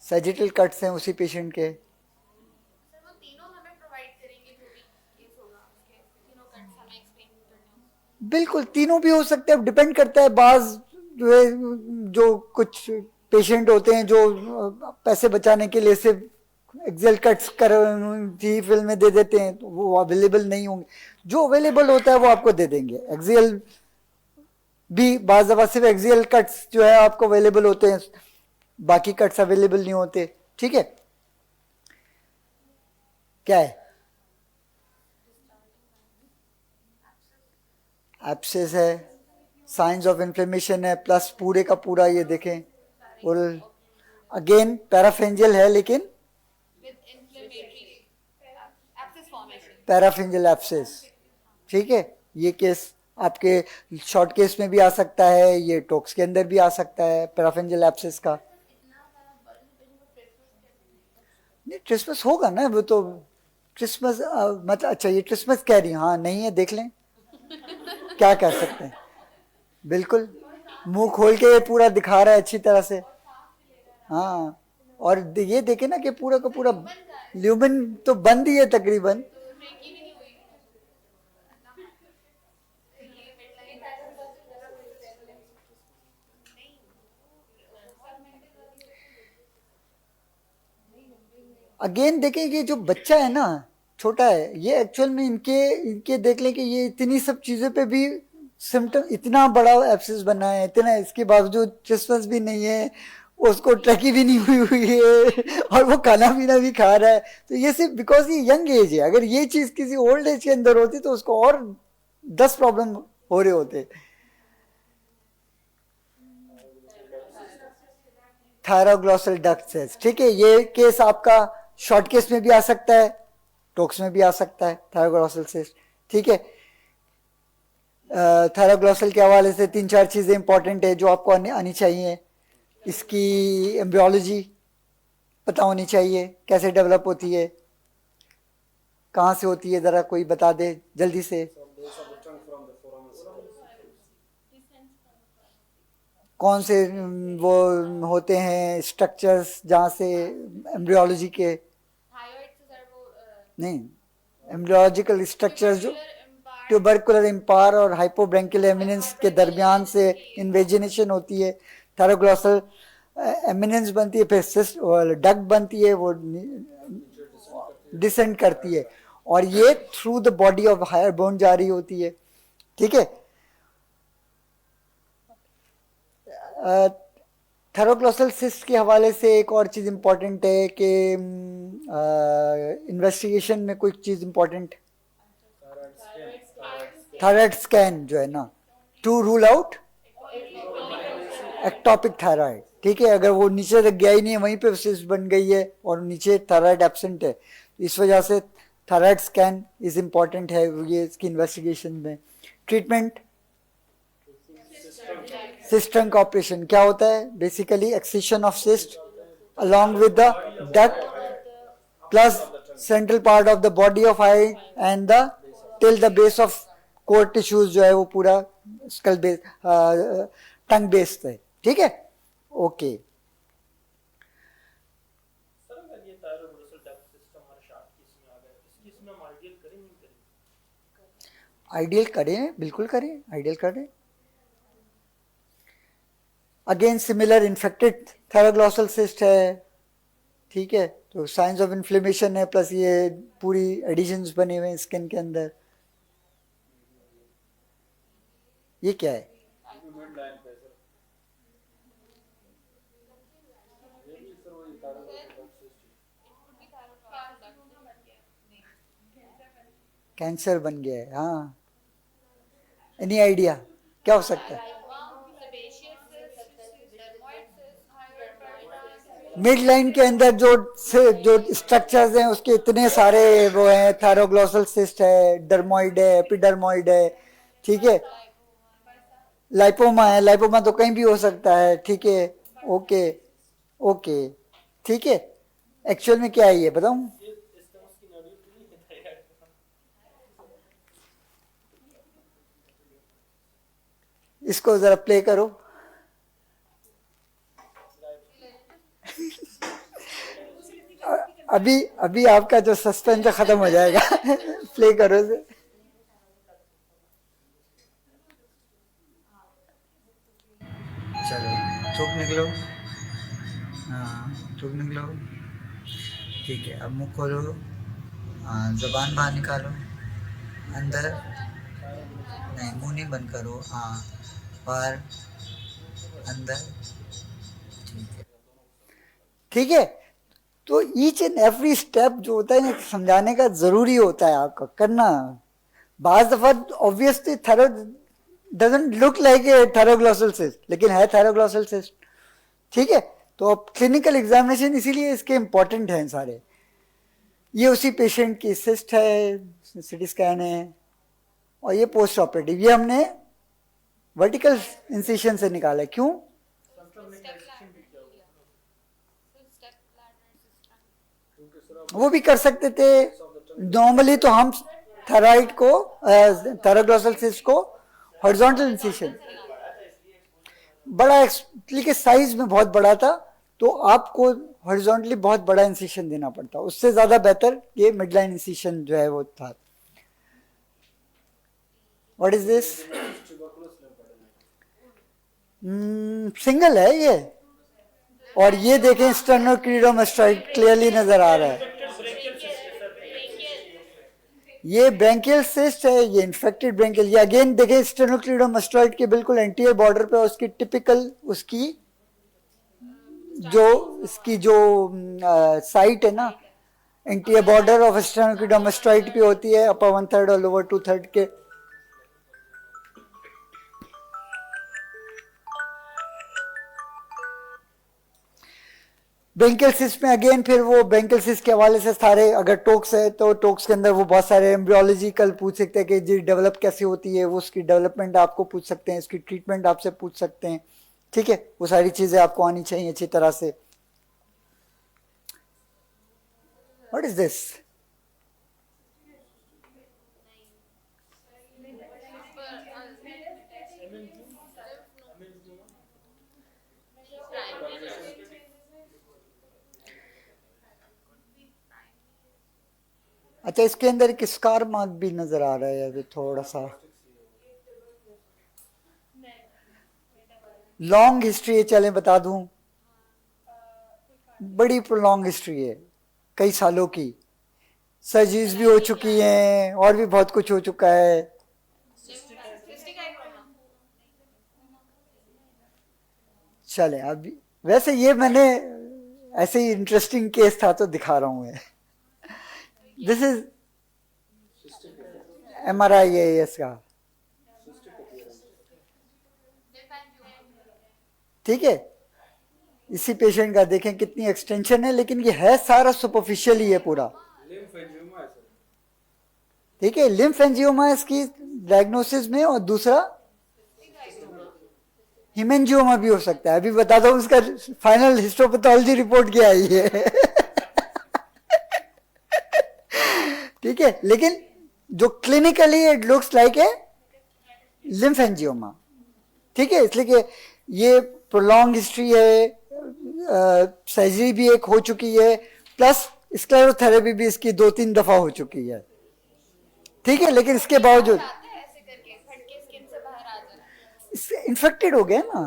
सैजिटल कट्स हैं उसी पेशेंट के. सर वो तीनों हमें प्रोवाइड करेंगे जो भी केस होगा उसके, तीनों कट्स हमें एक्सप्लेन करने. बिल्कुल, तीनों भी हो सकते हैं, डिपेंड करता है. बाज जो है, जो कुछ पेशेंट होते हैं जो पैसे बचाने के लिए सिर्फ एक्सेल कट्स कर जी फिल्म में दे देते हैं, तो वो अवेलेबल नहीं होंगे. जो अवेलेबल होता है वो आपको दे देंगे. एक्सेल भी बाज दफा सिर्फ एक्सेल कट्स जो है आपको अवेलेबल होते हैं, बाकी कट्स अवेलेबल नहीं होते. ठीक है, क्या है, एब्सेस है, साइंस ऑफ इन्फ्लेमेशन है, प्लस पूरे का पूरा ये देखें. और अगेन पैराफेंजियल है, लेकिन with inflammatory abscess formation. Parapharyngeal abscess. ठीक है, ये केस आपके शॉर्ट केस में भी आ सकता है, ये टोक्स के अंदर भी आ सकता है, पैराफेंजियल एब्सेस का. नहीं, क्रिसमस होगा ना, वो तो क्रिसमस मतलब. अच्छा, ये क्रिसमस कह रही, हाँ नहीं है, देख लें, क्या कर सकते हैं. बिल्कुल, मुंह खोल के ये पूरा दिखा रहा है अच्छी तरह से. हाँ, और ये देखे ना कि पूरा का पूरा ल्यूमन तो बंद ही है तकरीबन. अगेन देखें कि जो बच्चा है ना, छोटा है, ये एक्चुअल में इनके इनके देख लें कि ये इतनी सब चीज़ों पे भी सिम्टम, इतना बड़ा एब्सेस बना है, इतना, इसके बावजूद क्रिसमस भी नहीं है, उसको ट्रकी भी नहीं हुई है, और वो खाना पीना भी खा रहा है. तो ये सिर्फ बिकॉज ये यंग एज है. अगर ये चीज़ किसी ओल्ड एज के अंदर होती तो उसको और 10 प्रॉब्लम हो रहे होते. थायरोग्लॉसल डक्ट सेल्स. ठीक है, ये केस आपका शॉर्ट केस में भी आ सकता है, टोक्स में भी आ सकता है, थायरोग्लॉसल सेल्स. ठीक है, थायरोग्लॉसल के हवाले से 3-4 चीज़ें इंपॉर्टेंट है जो आपको आनी चाहिए. इसकी एम्ब्रियोलॉजी पता होनी चाहिए, कैसे डेवलप होती है, कहाँ से होती है, ज़रा कोई बता दे जल्दी से. कौन से वो होते हैं स्ट्रक्चर्स जहाँ से एम्ब्रियोलॉजी के, थायराइड से सर वो नहीं, एम्ब्रियोलॉजिकल स्ट्रक्चर्स जो ट्यूबरकुलर इम्पार और हाइपोब्रैंकियल एमिनेंस के दरमियान से इन्वेजिनेशन होती है. थायरोग्लॉसल एमिनेंस बनती है, फिर सिस्ट डक्ट बनती है, वो डिसेंड करती है, और ये through the body of hyoid bone जा रही होती है. ठीक है, थायरोग्लॉसल सिस्ट के हवाले से एक और चीज़ इंपॉर्टेंट है कि इन्वेस्टिगेशन में कोई चीज़ इंपॉर्टेंट, थायराइड स्कैन जो है ना, to rule out ectopic thyroid. ठीक है, अगर वो नीचे तक गया ही नहीं है, वहीं पे सिस्ट बन गई है और नीचे थायराइड एब्सेंट है, इस वजह से थायराइड स्कैन इज इम्पॉर्टेंट है ये इसकी इन्वेस्टिगेशन में. ट्रीटमेंट, सिस्ट ट्रंक ऑपरेशन क्या होता है, basically excision of cyst along with the duct plus central part of the body of eye and the till the base of core tissues जो है वो पूरा स्कल बेस टंग based है. ठीक है, ओके. सर अगर ये थायरोग्लॉसल डक्ट सिस्टम हमारे शॉर्ट केस में आ गया, इस केस में हम आइडियल करें नहीं करें? आइडियल करें, बिल्कुल करें, आइडियल करें. अगेन सिमिलर इन्फेक्टेड थायरोग्लॉसल सिस्ट है. ठीक है, तो साइंस ऑफ इन्फ्लेमेशन है, प्लस ये पूरी एडिशंस बने हुए हैं स्किन के अंदर. ये क्या है, कैंसर बन गया है, हाँ। एनी आइडिया क्या हो सकता है? मिड लाइन के अंदर जो स्ट्रक्चर्स हैं उसके इतने सारे वो हैं, थायरोग्लॉसल सिस्ट है, डर्मोइड है, एपिडर्मोइड है, ठीक है, लाइपोमा है, लाइपोमा तो कहीं भी हो सकता है, ठीक है, ओके ओके, ठीक है। एक्चुअल में क्या है ये बताऊं? इसको जरा प्ले करो। अभी अभी आपका जो सस्पेंस खत्म हो जाएगा। प्ले करो इसे। चलो थूक निकलो, हाँ थूक निकलो, ठीक है। अब मुंह खोलो, हाँ जबान बाहर निकालो, अंदर नहीं, मुंह नहीं बंद करो, हाँ बाहर अंदर, ठीक है, ठीक है। तो ईच एंड एवरी स्टेप जो होता है ना समझाने का जरूरी होता है आपका करना। बाज दफा obviously thyroid doesn't look like a thyroglossal cyst, लेकिन है थायरोग्लॉसल सिस्ट, ठीक है। तो अब क्लिनिकल एग्जामिनेशन इसीलिए इसके इंपॉर्टेंट हैं सारे। ये उसी पेशेंट की सिस्ट है, सिटी स्कैन है, और ये पोस्ट ऑपरेटिव, ये हमने वर्टिकल इंसिशन से निकाला है। क्यों? वो भी कर सकते थे नॉर्मली, तो हम थायराइड को थायरोग्लॉसल सिस्ट को हॉरिजॉन्टल इंसिशन, बड़ा लेकिन साइज में बहुत बड़ा था, तो आपको हॉरिजॉन्टली बहुत बड़ा इंसिशन देना पड़ता, उससे ज्यादा बेहतर ये मिडलाइन इंसिशन जो है वो था। What is this? सिंगल है ये, और ये देखें स्टेर्नोक्लीडोमास्टोइड क्लियरली नजर आ रहा है। ये ब्रैंकियल सिस्ट है, ये इन्फेक्टेड ब्रैंकियल। ये अगेन देखें स्टेर्नोक्लीडोमास्टोइड के बिल्कुल एंटीरियर बॉर्डर पे, उसकी टिपिकल उसकी जो साइट है ना, एंटीरियर बॉर्डर ऑफ स्टेर्नोक्लीडोमास्टोइड पे होती है, अपर 1/3 और लोअर 2/3 के। ब्रैंकियल सिस्ट में अगेन फिर वो ब्रैंकियल सिस्ट के हवाले से सारे, अगर टोक्स है तो टोक्स के अंदर वो बहुत सारे एम्ब्रियोलॉजिकल पूछ सकते हैं कि जी डेवलप कैसे होती है, वो उसकी डेवलपमेंट आपको पूछ सकते हैं, इसकी ट्रीटमेंट आपसे पूछ सकते हैं, ठीक है। वो सारी चीजें आपको आनी चाहिए अच्छी तरह से। What is this? अच्छा, इसके अंदर एक स्कार मार्क भी नजर आ रहा है अभी थोड़ा सा। लॉन्ग हिस्ट्री है, चलें बता दूं, बड़ी लॉन्ग हिस्ट्री है, कई सालों की। सर्जरीज भी हो चुकी हैं और भी बहुत कुछ हो चुका है। चलें अब, वैसे ये मैंने ऐसे ही इंटरेस्टिंग केस था तो दिखा रहा हूं मैं। दिस इज MRI है इसका, ठीक है। इसी पेशेंट का देखें कितनी एक्सटेंशन है, लेकिन ये है सारा सुपरफिशियल ही है पूरा, ठीक है। लिम्फ एंजियोमा इसकी डायग्नोसिस में, और दूसरा हिमेंजियोमा भी हो सकता है। अभी बता दो उसका फाइनल हिस्टोपैथोलॉजी रिपोर्ट क्या आई है। ठीक है, लेकिन जो clinically it looks like a lymphangioma, ठीक है। इसलिए कि ये प्रोलॉन्ग हिस्ट्री है, सर्जरी भी एक हो चुकी है, प्लस स्क्लेरोथेरेपी भी इसकी 2-3 दफा हो चुकी है, ठीक है। लेकिन इसके बावजूद इन्फेक्टेड हो गया ना,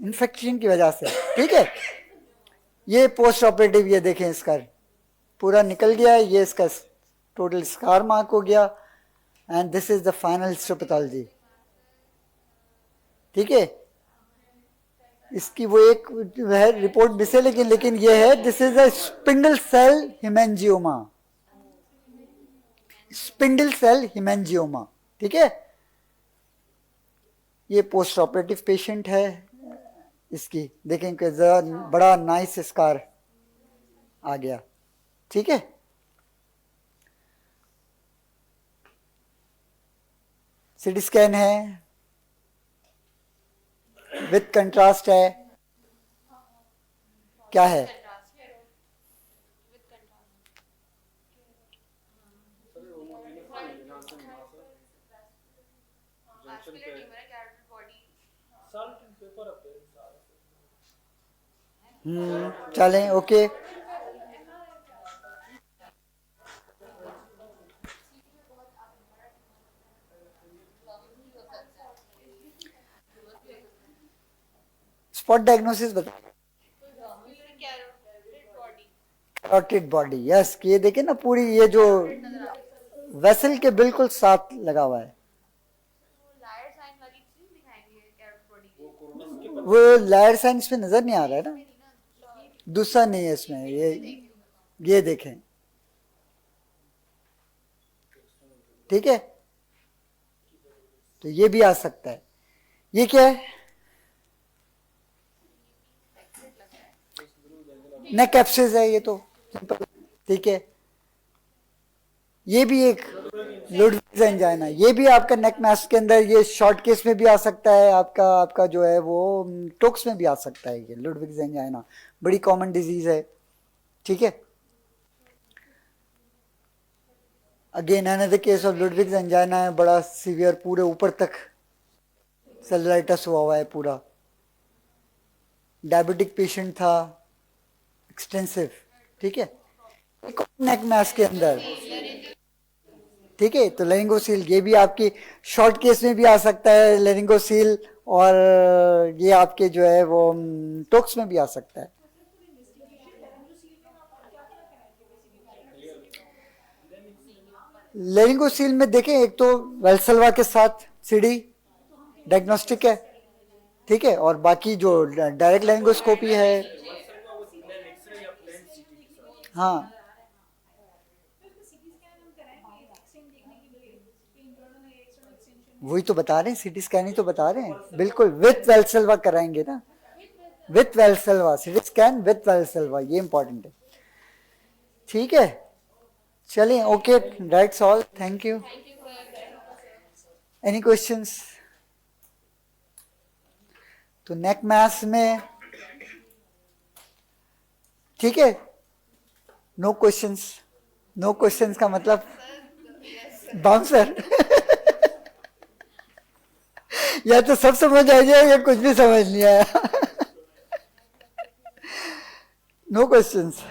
इन्फेक्शन की वजह से, ठीक है। ये पोस्ट ऑपरेटिव, ये देखें इसका पूरा निकल गया, ये इसका टोटल स्कार मार्क हो गया, and this is the final histopathology, ठीक है। इसकी वो एक है रिपोर्ट मिस है, लेकिन ये है, this is a spindle cell haemangioma, spindle cell haemangioma, ठीक है। ये पोस्ट ऑपरेटिव पेशेंट है, इसकी देखेंगे बड़ा नाइस स्कार आ गया, ठीक है। सीटी स्कैन है, विथ कंट्रास्ट है, क्या है? चलें, ओके। स्पॉट डायग्नोसिस बता, कैरोटिड बॉडी, यस। ये देखे ना पूरी, ये जो वेसल के बिल्कुल साथ लगा हुआ है, वो लायर साइन इसमें नजर नहीं आ रहा है ना, दूसरा नहीं है इसमें, ये देखें, ठीक है। तो ये भी आ सकता है। ये क्या है? नेक एब्सेस है ये तो, ठीक है। ये भी एक लुडविग्स एंजाइना, ये भी आपका नेक मास के अंदर, ये शॉर्ट केस में भी आ सकता है, आपका जो है वो टोक्स में भी आ सकता है। ये लुडविग्स एंजाइना बड़ी कॉमन डिजीज है, ठीक है। Again another case of Ludwig's angina है, बड़ा सीवियर, पूरे ऊपर तक सेलुलाइटिस हुआ हुआ है पूरा। डायबिटिक पेशेंट था, एक्सटेंसिव, ठीक है। नेक मास के अंदर, ठीक है। तो लेरिंगोसील, ये भी आपकी शॉर्ट केस में भी आ सकता है लेरिंगोसील, और ये आपके जो है वो टोक्स में भी आ सकता है। लेरिंगोसील में देखें, एक तो वेल्सलवा के साथ सीडी डायग्नोस्टिक है, ठीक है, और बाकी जो डायरेक्ट लेरिंगोस्कोपी है, हाँ वही तो बता रहे हैं, सीटी स्कैन ही तो बता रहे हैं, बिल्कुल विथ वेल्सलवा कराएंगे ना, विथ वेल्सलवा, सीटी स्कैन विथ वेल्सलवा, ये इंपॉर्टेंट है, ठीक है। चलिए, okay, that's all, thank you. Any questions? तो नेक मास में ठीक है, नो क्वेश्चंस, नो क्वेश्चंस का मतलब बाउंसर या तो सब समझ आ जाए या कुछ भी समझ नहीं आया। No questions.